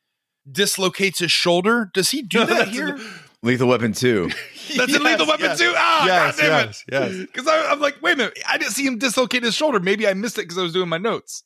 dislocates his shoulder. Does he do that here? Lethal Weapon 2. That's in Lethal Weapon 2? Ah, yes, God damn it. Yes. Because I'm like, wait a minute. I didn't see him dislocate his shoulder. Maybe I missed it because I was doing my notes.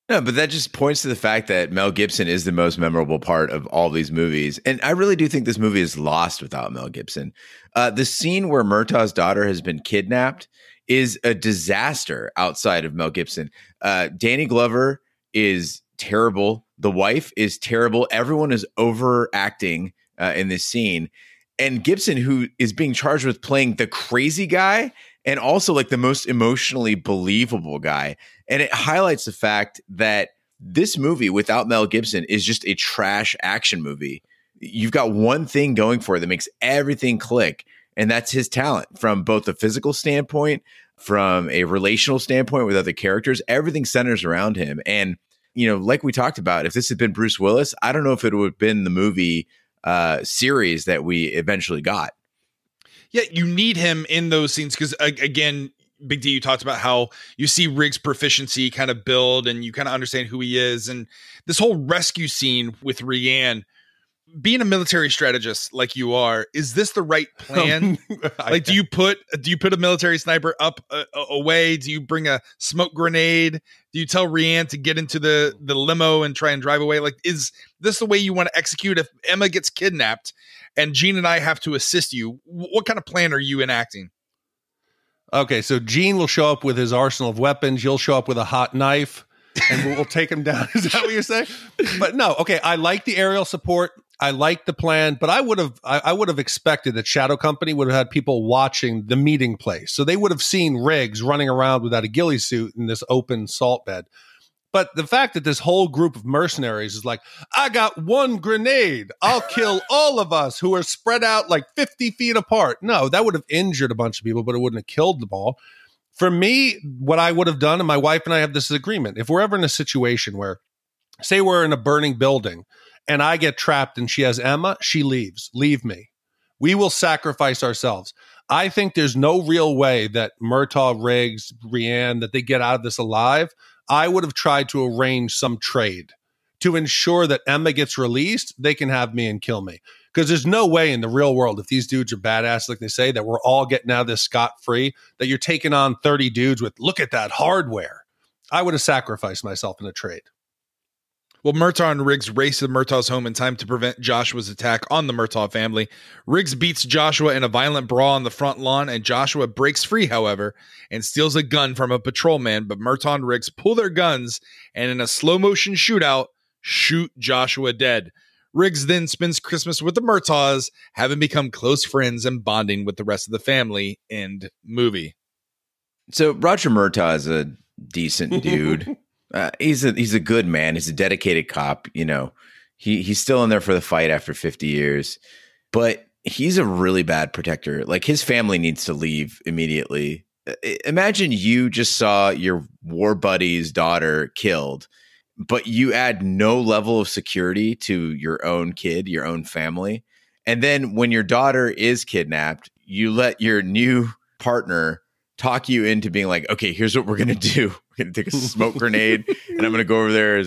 No, but that just points to the fact that Mel Gibson is the most memorable part of all these movies. And I really do think this movie is lost without Mel Gibson. The scene where Murtaugh's daughter has been kidnapped is a disaster outside of Mel Gibson. Danny Glover is terrible. The wife is terrible. Everyone is overacting in this scene. And Gibson, who is being charged with playing the crazy guy and also like the most emotionally believable guy. And it highlights the fact that this movie without Mel Gibson is just a trash action movie. You've got one thing going for it that makes everything click, and that's his talent from both a physical standpoint, from a relational standpoint with other characters. Everything centers around him. And, like we talked about, if this had been Bruce Willis, I don't know if it would have been the movie series that we eventually got. Yeah, you need him in those scenes because, again, Big D, you talked about how you see Riggs' proficiency kind of build and you kind of understand who he is. And this whole rescue scene with Rianne, being a military strategist like you are, is this the right plan? Like, do you put a military sniper up away? Do you bring a smoke grenade? Do you tell Rianne to get into the limo and try and drive away? Like, is this the way you want to execute if Emma gets kidnapped and Gene and I have to assist you? What kind of plan are you enacting? Okay, so Gene will show up with his arsenal of weapons. You'll show up with a hot knife, and we'll take him down. Is that what you're saying? But no, okay, I like the aerial support. I like the plan, but I would have expected that Shadow Company would have had people watching the meeting place. So they would have seen Riggs running around without a ghillie suit in this open salt bed. But the fact that this whole group of mercenaries is like, I got one grenade. I'll kill all of us who are spread out like 50 feet apart. No, that would have injured a bunch of people, but it wouldn't have killed them all. For me, what I would have done, and my wife and I have this agreement, if we're ever in a situation where, say we're in a burning building and I get trapped and she has Emma, she leaves. Leave me. We will sacrifice ourselves. I think there's no real way that Murtaugh, Riggs, Brienne, that they get out of this alive. I would have tried to arrange some trade to ensure that Emma gets released. They can have me and kill me. Because there's no way in the real world, if these dudes are badass, like they say, that we're all getting out of this scot-free, that you're taking on 30 dudes with, look at that hardware. I would have sacrificed myself in a trade. Well, Murtaugh and Riggs race to Murtaugh's home in time to prevent Joshua's attack on the Murtaugh family. Riggs beats Joshua in a violent brawl on the front lawn, and Joshua breaks free, however, and steals a gun from a patrolman, but Murtaugh and Riggs pull their guns, and in a slow-motion shootout, shoot Joshua dead. Riggs then spends Christmas with the Murtaughs, having become close friends and bonding with the rest of the family. End movie. So Roger Murtaugh is a decent dude. He's a good man. He's a dedicated cop. You know, he's still in there for the fight after 50 years, but he's a really bad protector. Like, his family needs to leave immediately. Imagine you just saw your war buddy's daughter killed, but you add no level of security to your own kid, your own family. And then when your daughter is kidnapped, you let your new partner talk you into being like, okay, here's what we're going to do. We're going to take a smoke grenade and I'm going to go over there.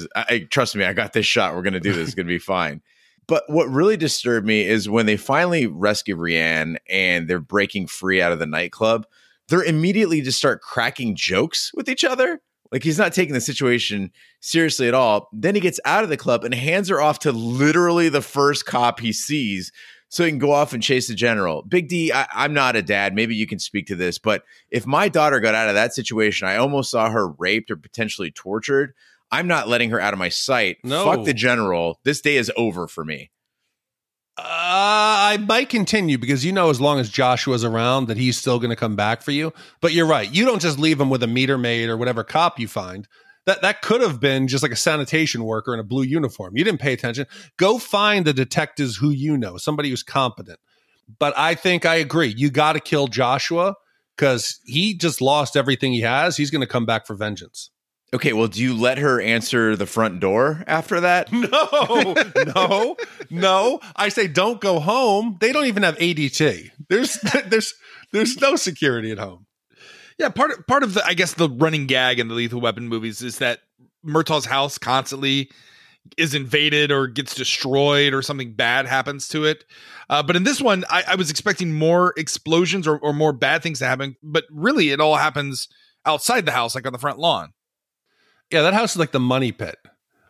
Trust me, I got this shot. We're going to do this. It's going to be fine. But what really disturbed me is when they finally rescue Brienne and they're breaking free out of the nightclub, they're immediately just start cracking jokes with each other. Like, he's not taking the situation seriously at all. Then he gets out of the club and hands her off to literally the first cop he sees so he can go off and chase the general. Big D, I'm not a dad. Maybe you can speak to this. But if my daughter got out of that situation, I almost saw her raped or potentially tortured. I'm not letting her out of my sight. No. Fuck the general. This day is over for me. I might continue because, you know, as long as Joshua's around, that he's still going to come back for you. But you're right. You don't just leave him with a meter maid or whatever cop you find. That could have been just like a sanitation worker in a blue uniform. You didn't pay attention. Go find the detectives who you know, somebody who's competent. But I think I agree. You got to kill Joshua because he just lost everything he has. He's going to come back for vengeance. Okay, well, do you let her answer the front door after that? No. I say don't go home. They don't even have ADT. There's no security at home. Yeah, part of the, I guess, the running gag in the Lethal Weapon movies is that Murtaugh's house constantly is invaded or gets destroyed or something bad happens to it. But in this one, I was expecting more explosions or more bad things to happen. But really, it all happens outside the house, like on the front lawn. Yeah, that house is like the money pit.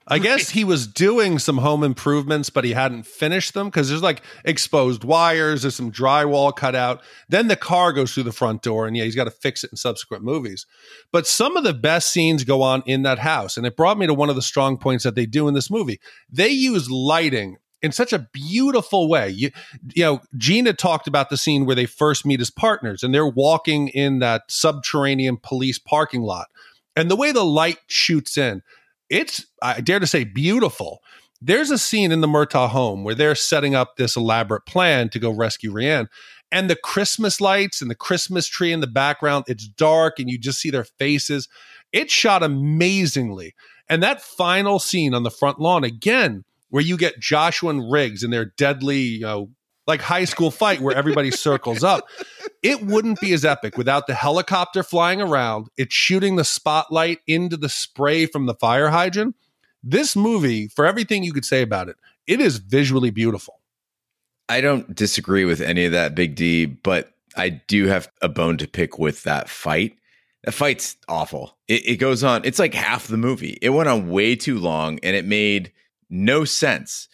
I guess he was doing some home improvements, but he hadn't finished them because there's like exposed wires, there's some drywall cut out. Then the car goes through the front door, and yeah, he's got to fix it in subsequent movies. But some of the best scenes go on in that house, and it brought me to one of the strong points that they do in this movie. They use lighting in such a beautiful way. You know, Gina talked about the scene where they first meet as partners, and they're walking in that subterranean police parking lot. And the way the light shoots in, it's, I dare to say, beautiful. There's a scene in the Murtaugh home where they're setting up this elaborate plan to go rescue Brienne. And the Christmas lights and the Christmas tree in the background, it's dark and you just see their faces. It's shot amazingly. And that final scene on the front lawn, again, where you get Joshua and Riggs in their deadly, like high school fight where everybody circles up. It wouldn't be as epic without the helicopter flying around. It's shooting the spotlight into the spray from the fire hydrant. This movie, for everything you could say about it, it is visually beautiful. I don't disagree with any of that, Big D, but I do have a bone to pick with that fight. The fight's awful. It goes on. It's like half the movie. It went on way too long and it made no sense.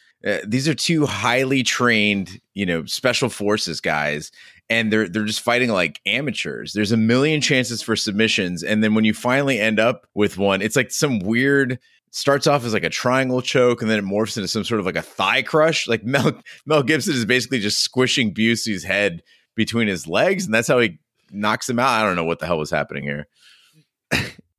These are two highly trained, special forces guys, and they're just fighting like amateurs. There's a million chances for submissions, and then when you finally end up with one, it's like some weird, starts off as like a triangle choke, and then it morphs into some sort of like a thigh crush. Like Mel Gibson is basically just squishing Busey's head between his legs, and that's how he knocks him out. I don't know what the hell was happening here.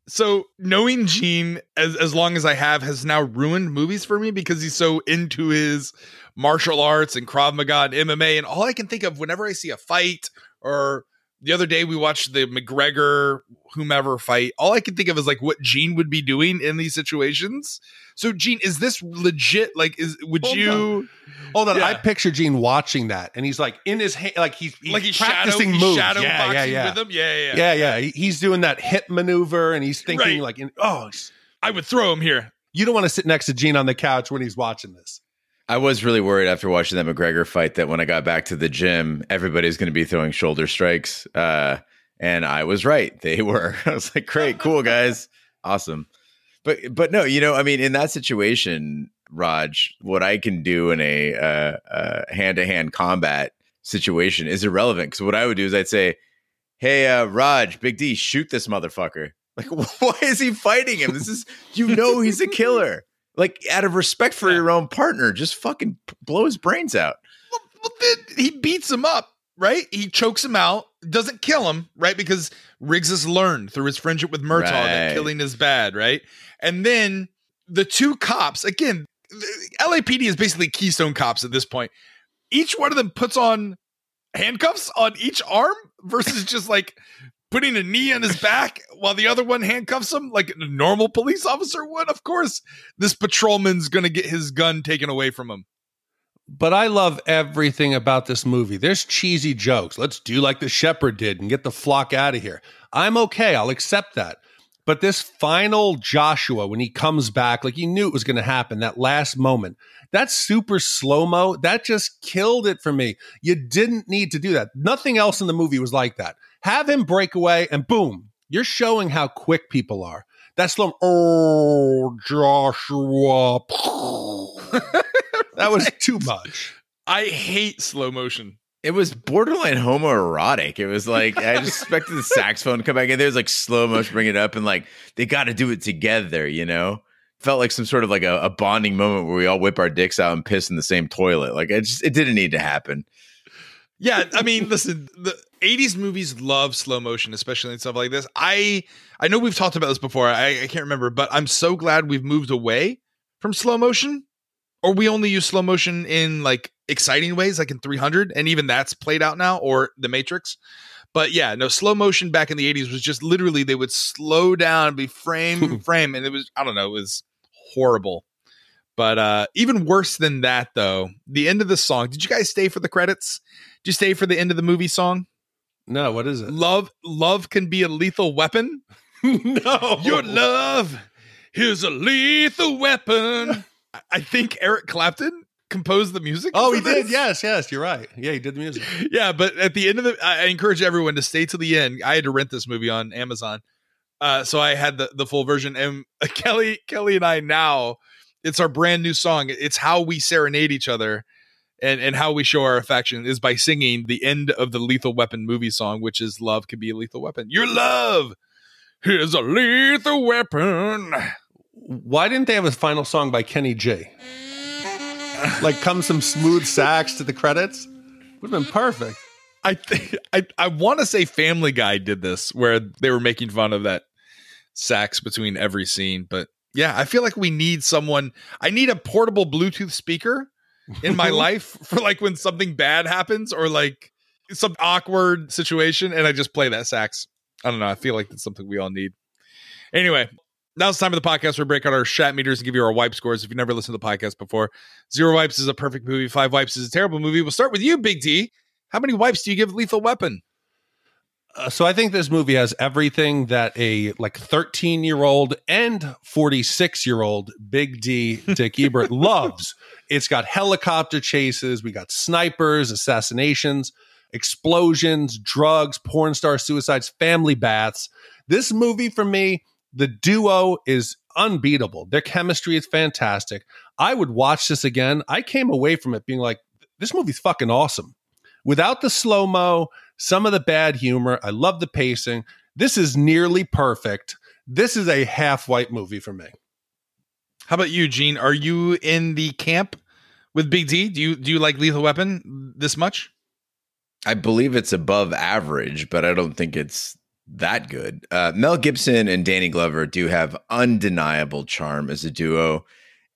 So knowing Gene as long as I have has now ruined movies for me because he's so into his martial arts and Krav Maga and MMA. And all I can think of whenever I see a fight, or the other day we watched the McGregor whomever fight, all I can think of is like what Gene would be doing in these situations. So Gene, is this legit? Like, Hold on. Yeah. I picture Gene watching that, and he's like in his hand, like he's practicing moves. Shadow boxing with him. Yeah. He's doing that hip maneuver, and he's thinking I would throw him here. You don't want to sit next to Gene on the couch when he's watching this. I was really worried after watching that McGregor fight that when I got back to the gym, everybody's going to be throwing shoulder strikes. And I was right. They were. I was like, great, cool, guys. Awesome. But no, I mean, in that situation, Raj, what I can do in a hand-to-hand combat situation is irrelevant. Because what I would do is I'd say, hey, Raj, Big D, shoot this motherfucker. Like, why is he fighting him? This is, he's a killer. Like, out of respect for your own partner, just fucking blow his brains out. Well, then he beats him up, right? He chokes him out, doesn't kill him, right? Because Riggs has learned through his friendship with Murtaugh that killing is bad, right? And then the two cops, again, LAPD is basically Keystone Cops at this point. Each one of them puts on handcuffs on each arm versus just like putting a knee on his back while the other one handcuffs him like a normal police officer would. Of course, this patrolman's going to get his gun taken away from him. But I love everything about this movie. There's cheesy jokes. Let's do like the shepherd did and get the flock out of here. I'm okay. I'll accept that. But this final Joshua, when he comes back, like you knew it was going to happen, that last moment, that's super slow-mo. That just killed it for me. You didn't need to do that. Nothing else in the movie was like that. Have him break away and boom, you're showing how quick people are. That's slow. Oh, Joshua. That was too much. I hate slow motion. It was borderline homoerotic. It was like, I just expected the saxophone to come back in. There's like slow motion, bring it up, and like they got to do it together, Felt like some sort of like a bonding moment where we all whip our dicks out and piss in the same toilet. Like it didn't need to happen. Yeah, I mean, listen, the 80s movies love slow motion, especially in stuff like this. I know we've talked about this before. I can't remember, but I'm so glad we've moved away from slow motion. Or we only use slow motion in like exciting ways, like in 300, and even that's played out now, or The Matrix. But yeah, no, slow motion back in the 80s was just literally they would slow down and be frame, and it was, I don't know, it was horrible. But even worse than that, though, the end of the song. Did you guys stay for the credits? Did you stay for the end of the movie song? No, what is it? Love can be a lethal weapon. No, your love is a lethal weapon. I think Eric Clapton composed the music. Oh, he did. Yes, you're right. Yeah, he did the music. Yeah, but at the end of I encourage everyone to stay to the end. I had to rent this movie on Amazon. So I had the full version. And Kelly and I now, it's our brand new song. It's how we serenade each other and how we show our affection is by singing the end of the Lethal Weapon movie song, which is Love Can Be a Lethal Weapon. Your love is a lethal weapon. Why didn't they have a final song by Kenny G? Like come some smooth sax to the credits? Would have been perfect. I want to say Family Guy did this where they were making fun of that sax between every scene. But yeah, I feel like we need someone. I need a portable Bluetooth speaker in my life for like when something bad happens or like some awkward situation. And I just play that sax. I don't know. I feel like that's something we all need. Anyway. Now it's time of the podcast where we break out our Shat meters and give you our wipe scores. If you've never listened to the podcast before, 0 wipes is a perfect movie. 5 wipes is a terrible movie. We'll start with you, Big D. How many wipes do you give Lethal Weapon? So I think this movie has everything that a like 13-year-old and 46-year-old Big D Dick Ebert loves. It's got helicopter chases. We got snipers, assassinations, explosions, drugs, porn star suicides, family baths. This movie for me, the duo is unbeatable. Their chemistry is fantastic. I would watch this again. I came away from it being like, this movie's fucking awesome. Without the slow-mo, some of the bad humor, I love the pacing. This is nearly perfect. This is a half-white movie for me. How about you, Gene? Are you in the camp with Big D? Do you like Lethal Weapon this much? I believe it's above average, but I don't think it's that good. Mel Gibson and Danny Glover do have undeniable charm as a duo.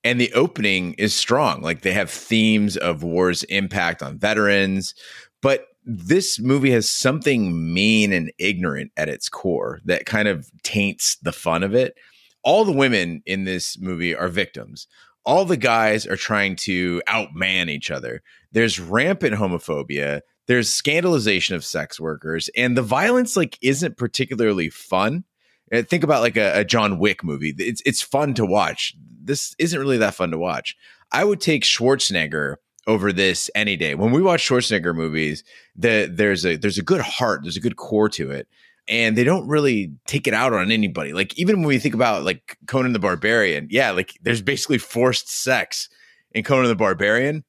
And the opening is strong. Like, they have themes of war's impact on veterans. But this movie has something mean and ignorant at its core that kind of taints the fun of it. All the women in this movie are victims. All the guys are trying to outman each other. There's rampant homophobia. There's scandalization of sex workers. And the violence, like, isn't particularly fun. Think about like a John Wick movie. It's fun to watch. This isn't really that fun to watch. I would take Schwarzenegger over this any day. When we watch Schwarzenegger movies, there's a good heart, there's a good core to it, and they don't really take it out on anybody. Like, even when we think about like Conan the Barbarian, yeah, like there's basically forced sex in Conan the Barbarian,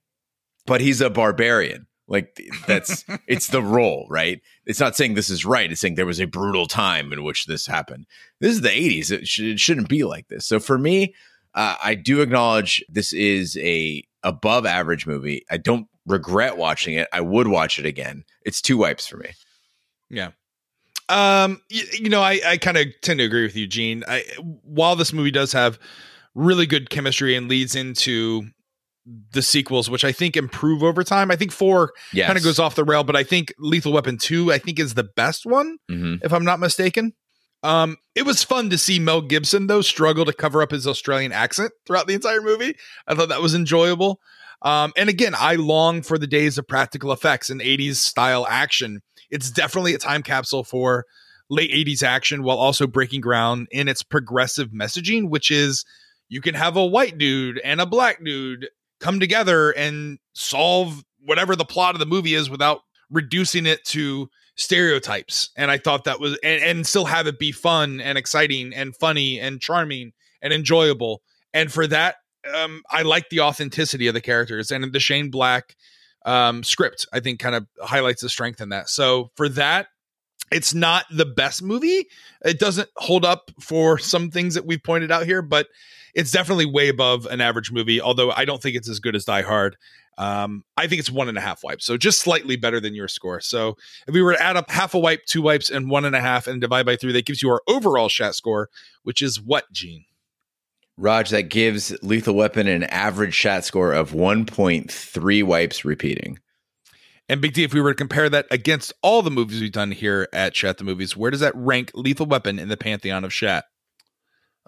but he's a barbarian. Like, that's it's the role, right? It's not saying this is right. It's saying there was a brutal time in which this happened. This is the 80s. It shouldn't be like this. So for me, I do acknowledge this is a above average movie. I don't regret watching it. I would watch it again. It's 2 wipes for me. Yeah. I kind of tend to agree with you, Gene. While this movie does have really good chemistry and leads into the sequels, which I think improve over time. I think 4 kind of goes off the rail, but I think Lethal Weapon 2, I think, is the best one, if I'm not mistaken. It was fun to see Mel Gibson, though, struggle to cover up his Australian accent throughout the entire movie. I thought that was enjoyable. And again, I long for the days of practical effects and 80s style action. It's definitely a time capsule for late 80s action while also breaking ground in its progressive messaging, which is you can have a white dude and a black dude come together and solve whatever the plot of the movie is without reducing it to stereotypes. And I thought that was, and still have it be fun and exciting and funny and charming and enjoyable. And for that, I like the authenticity of the characters, and the Shane Black script, I think, kind of highlights the strength in that. So for that, it's not the best movie. It doesn't hold up for some things that we've pointed out here, but it's definitely way above an average movie, although I don't think it's as good as Die Hard. I think it's 1.5 wipes, so just slightly better than your score. So if we were to add up half a wipe, 2 wipes, and 1.5 and divide by 3, that gives you our overall Shat score, which is what, Gene? Raj, that gives Lethal Weapon an average Shat score of 1.3 wipes repeating. And Big D, if we were to compare that against all the movies we've done here at Shat the Movies, where does that rank Lethal Weapon in the pantheon of Shat?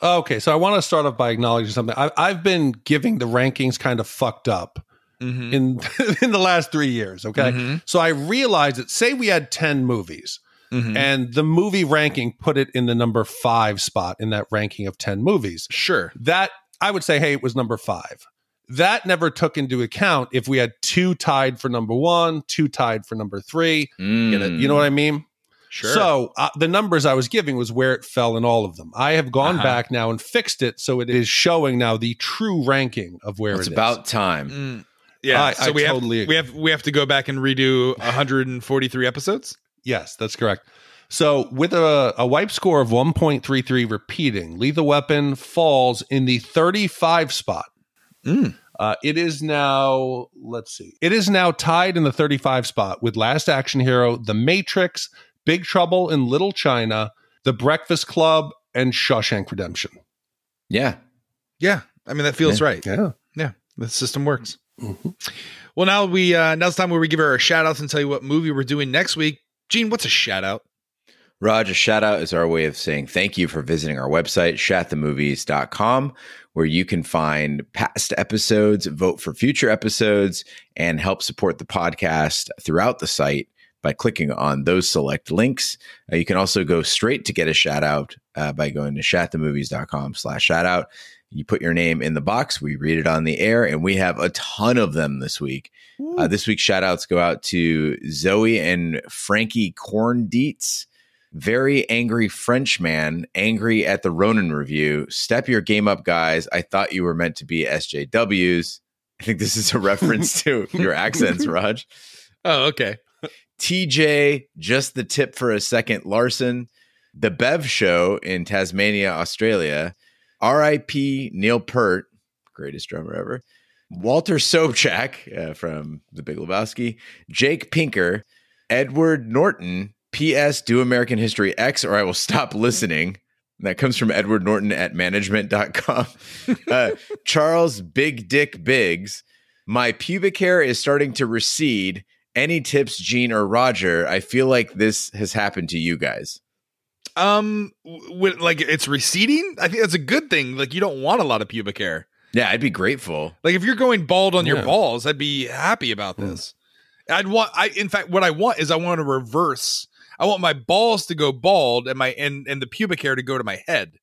Okay, so I want to start off by acknowledging something. I've been giving the rankings kind of fucked up in the last 3 years, okay? So I realized that, say we had 10 movies, and the movie ranking put it in the number 5 spot in that ranking of 10 movies. Sure. That, I would say, hey, it was number 5. That never took into account if we had 2 tied for number 1, 2 tied for number 3. You know what I mean? Sure. So the numbers I was giving was where it fell in all of them. I have gone back now and fixed it, so it is showing now the true ranking of where it's it is. It's about time. Yeah, so we have to go back and redo 143 episodes. Yes, that's correct. So with a wipe score of 1.33 repeating, Lethal Weapon falls in the 35 spot. It is now, let's see. It is now tied in the 35 spot with Last Action Hero, The Matrix, Big Trouble in Little China, The Breakfast Club, and Shawshank Redemption. Yeah. Yeah. I mean, that feels right. Yeah. Yeah. The system works. Well, now it's time where we give our shout outs and tell you what movie we're doing next week. Gene, what's a shout out? Raj, a shout out is our way of saying thank you for visiting our website, shatthemovies.com, where you can find past episodes, vote for future episodes, and help support the podcast throughout the site by clicking on those select links. You can also go straight to get a shout out by going to shatthemovies.com/shout out. You put your name in the box. We read it on the air, and we have a ton of them this week. This week's shout outs go out to Zoe and Frankie Corndietz. Very angry Frenchman, angry at the Ronin review. Step your game up, guys. I thought you were meant to be SJWs. I think this is a reference to your accents, Raj. Oh, okay. TJ, just the tip for a second, Larson. The Bev Show in Tasmania, Australia. R.I.P. Neil Peart, greatest drummer ever. Walter Sobchak from The Big Lebowski. Jake Pinker. Edward Norton. P.S. Do American History X or I will stop listening. That comes from Edward Norton at management.com. Charles Big Dick Biggs. My pubic hair is starting to recede. Any tips, Gene or Roger? I feel like this has happened to you guys. Like it's receding. I think that's a good thing. Like you don't want a lot of pubic hair. Yeah, I'd be grateful. Like if you're going bald on your balls, I'd be happy about this. In fact, what I want is I want to reverse. I want my balls to go bald and and the pubic hair to go to my head.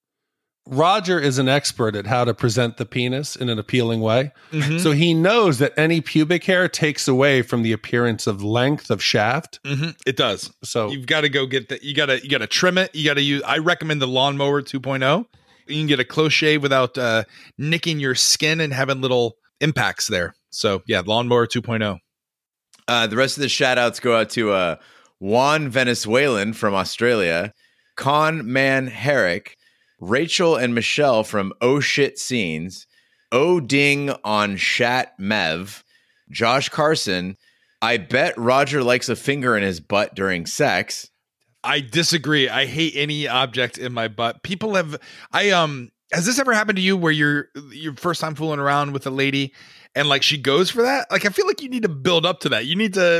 Roger is an expert at how to present the penis in an appealing way. Mm-hmm. So he knows that any pubic hair takes away from the appearance of length of shaft. Mm-hmm. It does. So you've got to go get that. You got to trim it. You got to use, I recommend the lawnmower 2.0. You can get a close shave without nicking your skin and having little impacts there. So yeah, lawnmower 2.0. The rest of the shout outs go out to Juan Venezuelan from Australia, Con Man Herrick, Rachel and Michelle from Oh Shit Scenes, O Ding on Shat Mev, Josh Carson. I bet Roger likes a finger in his butt during sex. I disagree. I hate any object in my butt. People have, has this ever happened to you where you're first time fooling around with a lady and like she goes for that? Like, I feel like you need to build up to that.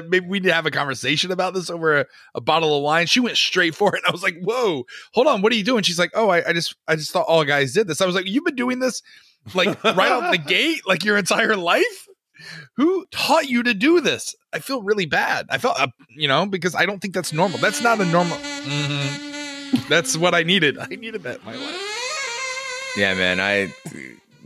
Maybe we need to have a conversation about this over a bottle of wine. She went straight for it. And I was like, whoa, hold on. What are you doing? She's like, oh, I just thought all guys did this. I was like, you've been doing this like right out the gate, like your entire life? Who taught you to do this? I feel really bad. I felt, because I don't think that's normal. That's not a normal. Mm-hmm. That's what I needed. I needed that in my life. Yeah, man.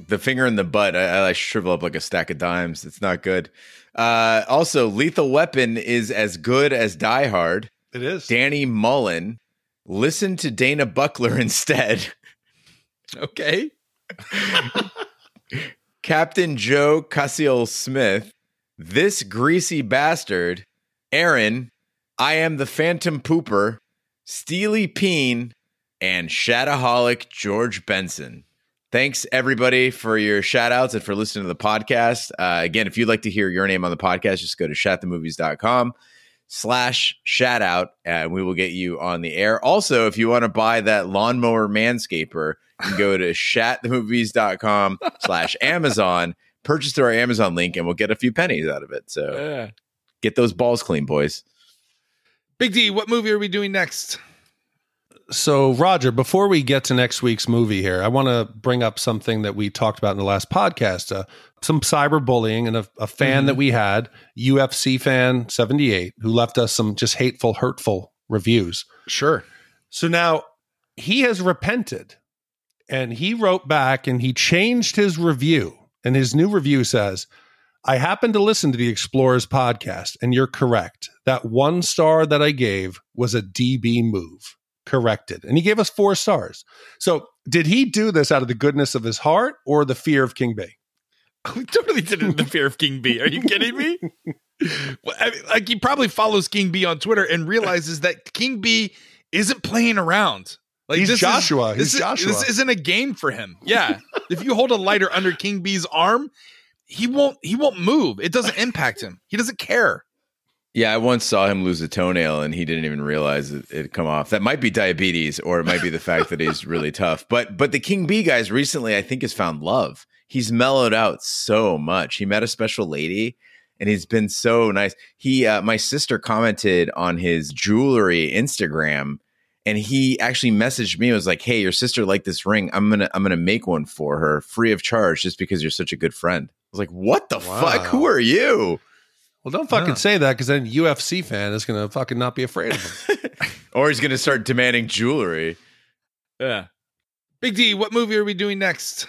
The finger in the butt, I shrivel up like a stack of dimes. It's not good. Also, Lethal Weapon is as good as Die Hard. It is. Danny Mullen. Listen to Dana Buckler instead. Okay. Captain Joe Cassiel Smith. This greasy bastard. Aaron. I am the Phantom Pooper. Steely Peen. And Shataholic George Benson. Thanks, everybody, for your shout-outs and for listening to the podcast. Again, if you'd like to hear your name on the podcast, just go to shatthemovies.com/shout-out, and we will get you on the air. Also, if you want to buy that lawnmower manscaper, you can go to shatthemovies.com/Amazon, purchase through our Amazon link, and we'll get a few pennies out of it. So get those balls clean, boys. Big D, what movie are we doing next? So, Roger, before we get to next week's movie here, I want to bring up something that we talked about in the last podcast, some cyberbullying and a fan that we had, UFC fan 78, who left us some just hateful, hurtful reviews. Sure. So now he has repented and he wrote back and he changed his review. And his new review says, I happened to listen to the Explorers podcast and you're correct. That 1 star that I gave was a DB move. Corrected. And he gave us 4 stars. So did he do this out of the goodness of his heart or the fear of King B? We totally did it in the fear of King B. Are you kidding me? Like he probably follows King B on Twitter and realizes that King B isn't playing around. Like he's Joshua. This isn't a game for him. Yeah. If you hold a lighter under King B's arm, he won't move. It doesn't impact him. He doesn't care. Yeah, I once saw him lose a toenail and he didn't even realize it had come off. That might be diabetes or it might be the fact that he's really tough. But the King B guys recently, I think, has found love. He's mellowed out so much. He met a special lady and he's been so nice. My sister commented on his jewelry Instagram and he actually messaged me and was like, hey, your sister liked this ring. I'm gonna make one for her free of charge just because you're such a good friend. I was like, what the fuck? Who are you? Well, don't fucking say that because then UFC fan is going to fucking not be afraid of him. Or he's going to start demanding jewelry. Yeah. Big D, what movie are we doing next?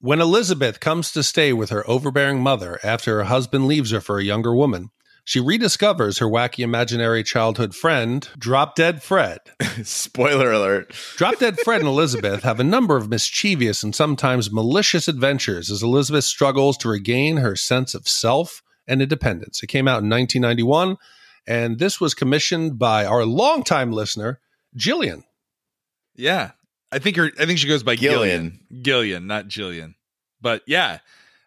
When Elizabeth comes to stay with her overbearing mother after her husband leaves her for a younger woman, she rediscovers her wacky imaginary childhood friend, Drop Dead Fred. Spoiler alert. Drop Dead Fred and Elizabeth have a number of mischievous and sometimes malicious adventures as Elizabeth struggles to regain her sense of self and Independence. It came out in 1991, and this was commissioned by our longtime listener, Jillian. Yeah. I think she goes by Gillian. Gillian, not Jillian. But yeah,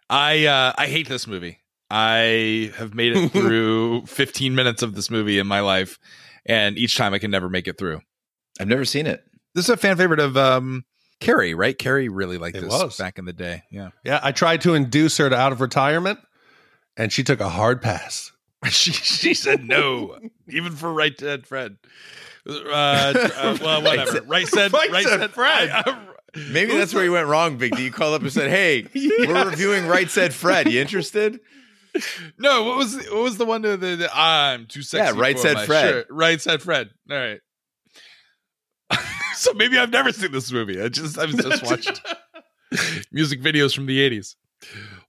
I hate this movie. I have made it through 15 minutes of this movie in my life, and each time I can never make it through. I've never seen it. This is a fan favorite of Carrie, right? Carrie really liked this back in the day. Yeah. Yeah, I tried to induce her to out of retirement, and she took a hard pass. she said no, even for Right Said Fred. Well, whatever. Right said Fred. Maybe that's where you went wrong, Big D. You called up and said, "Hey, we're reviewing Right Said Fred. You interested?" No, what was the one that I'm too sexy? Yeah, Right Said Fred. Shirt. Right Said Fred. All right. So maybe I've never seen this movie. I've just watched music videos from the 80s.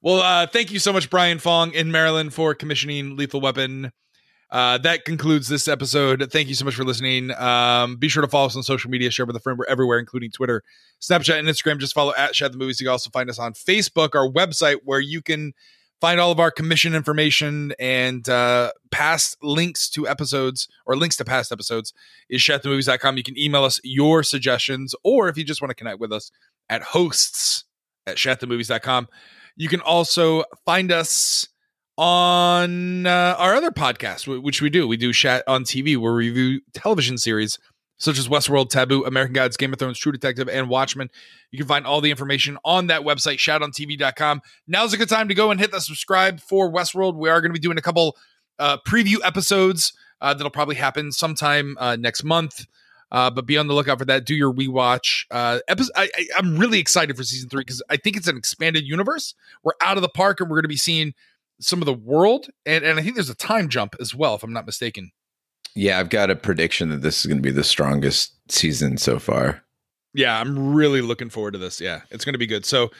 Well, thank you so much, Bryan Fong in Maryland, for commissioning Lethal Weapon. That concludes this episode. Thank you so much for listening. Be sure to follow us on social media, share with a friend. We're everywhere, including Twitter, Snapchat, and Instagram. Just follow @ShatTheMovies. You can also find us on Facebook, our website, where you can find all of our commission information and past links to episodes, or links to past episodes, is shatthemovies.com. You can email us your suggestions, or if you just want to connect with us, at hosts@shatthemovies.com. You can also find us on our other podcast, which we do. We do Shat on TV, where we review television series such as Westworld, Taboo, American Gods, Game of Thrones, True Detective, and Watchmen. You can find all the information on that website, shatontv.com. Now's a good time to go and hit the subscribe for Westworld. We are going to be doing a couple preview episodes that'll probably happen sometime next month. But be on the lookout for that. Do your rewatch. I'm really excited for season 3 because I think it's an expanded universe. We're out of the park and we're going to be seeing some of the world. And I think there's a time jump as well, if I'm not mistaken. Yeah, I've got a prediction that this is going to be the strongest season so far. Yeah, I'm really looking forward to this. Yeah, it's going to be good. So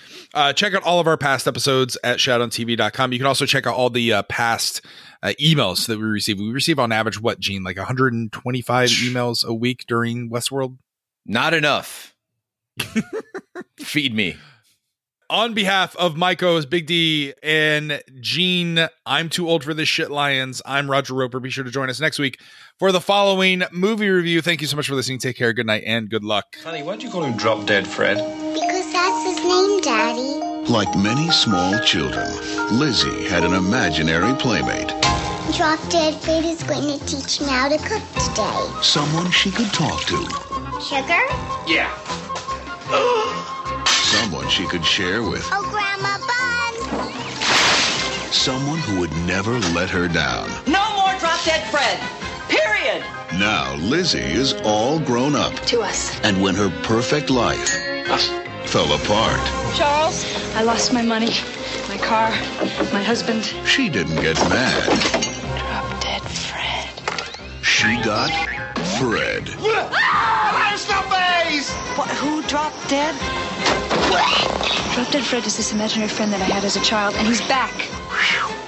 check out all of our past episodes at shatontv.com. You can also check out all the past emails that we receive. We receive on average, what, Gene, like 125 emails a week during Westworld? Not enough. Feed me. On behalf of my co-host Big D and Gene, I'm too old for this shit, Lions. I'm Roger Roper. Be sure to join us next week for the following movie review. Thank you so much for listening. Take care. Good night and good luck. Honey, why'd you call him Drop Dead Fred? Because that's his name, Daddy. Like many small children, Lizzie had an imaginary playmate. Drop Dead Fred is going to teach me how to cook today. Someone she could talk to. Sugar? Yeah. Someone she could share with. Oh, Grandma Bun! Someone who would never let her down. No more Drop Dead Fred. Period. Now Lizzie is all grown up. To us. And when her perfect life fell apart. Charles, I lost my money, my car, my husband. She didn't get mad. Drop Dead Fred. She got Fred. Stop face! What, who dropped dead? Drop Dead Fred is this imaginary friend that I had as a child, and he's back.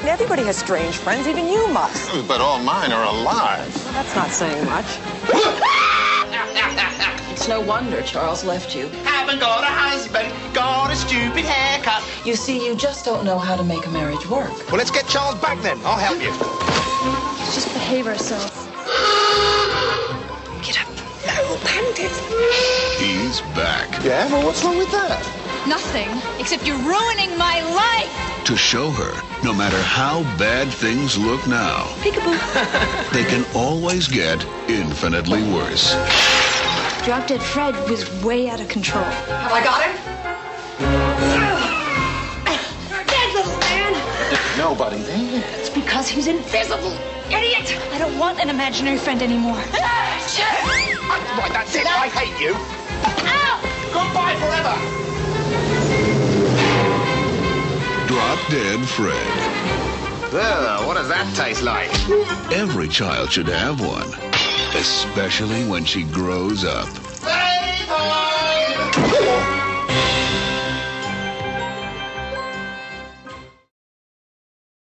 Everybody has strange friends, even you must. But all mine are alive. Well, that's not saying much. It's no wonder Charles left you. Haven't got a husband, got a stupid haircut. You see, you just don't know how to make a marriage work. Well, let's get Charles back then. I'll help you. Let's just behave ourselves. Get up. Oh, Panted. He's back. Yeah, well, what's wrong with that? Nothing, except you're ruining my life. To show her, no matter how bad things look now, Peekaboo. they can always get infinitely worse. Drop Dead Fred was way out of control. Have I got him? You're dead, little man. There's nobody there. It's because he's invisible. Idiot! I don't want an imaginary friend anymore. Right, that's it. I hate you. Ow! Goodbye forever. Drop Dead Fred. What does that taste like? Every child should have one, especially when she grows up.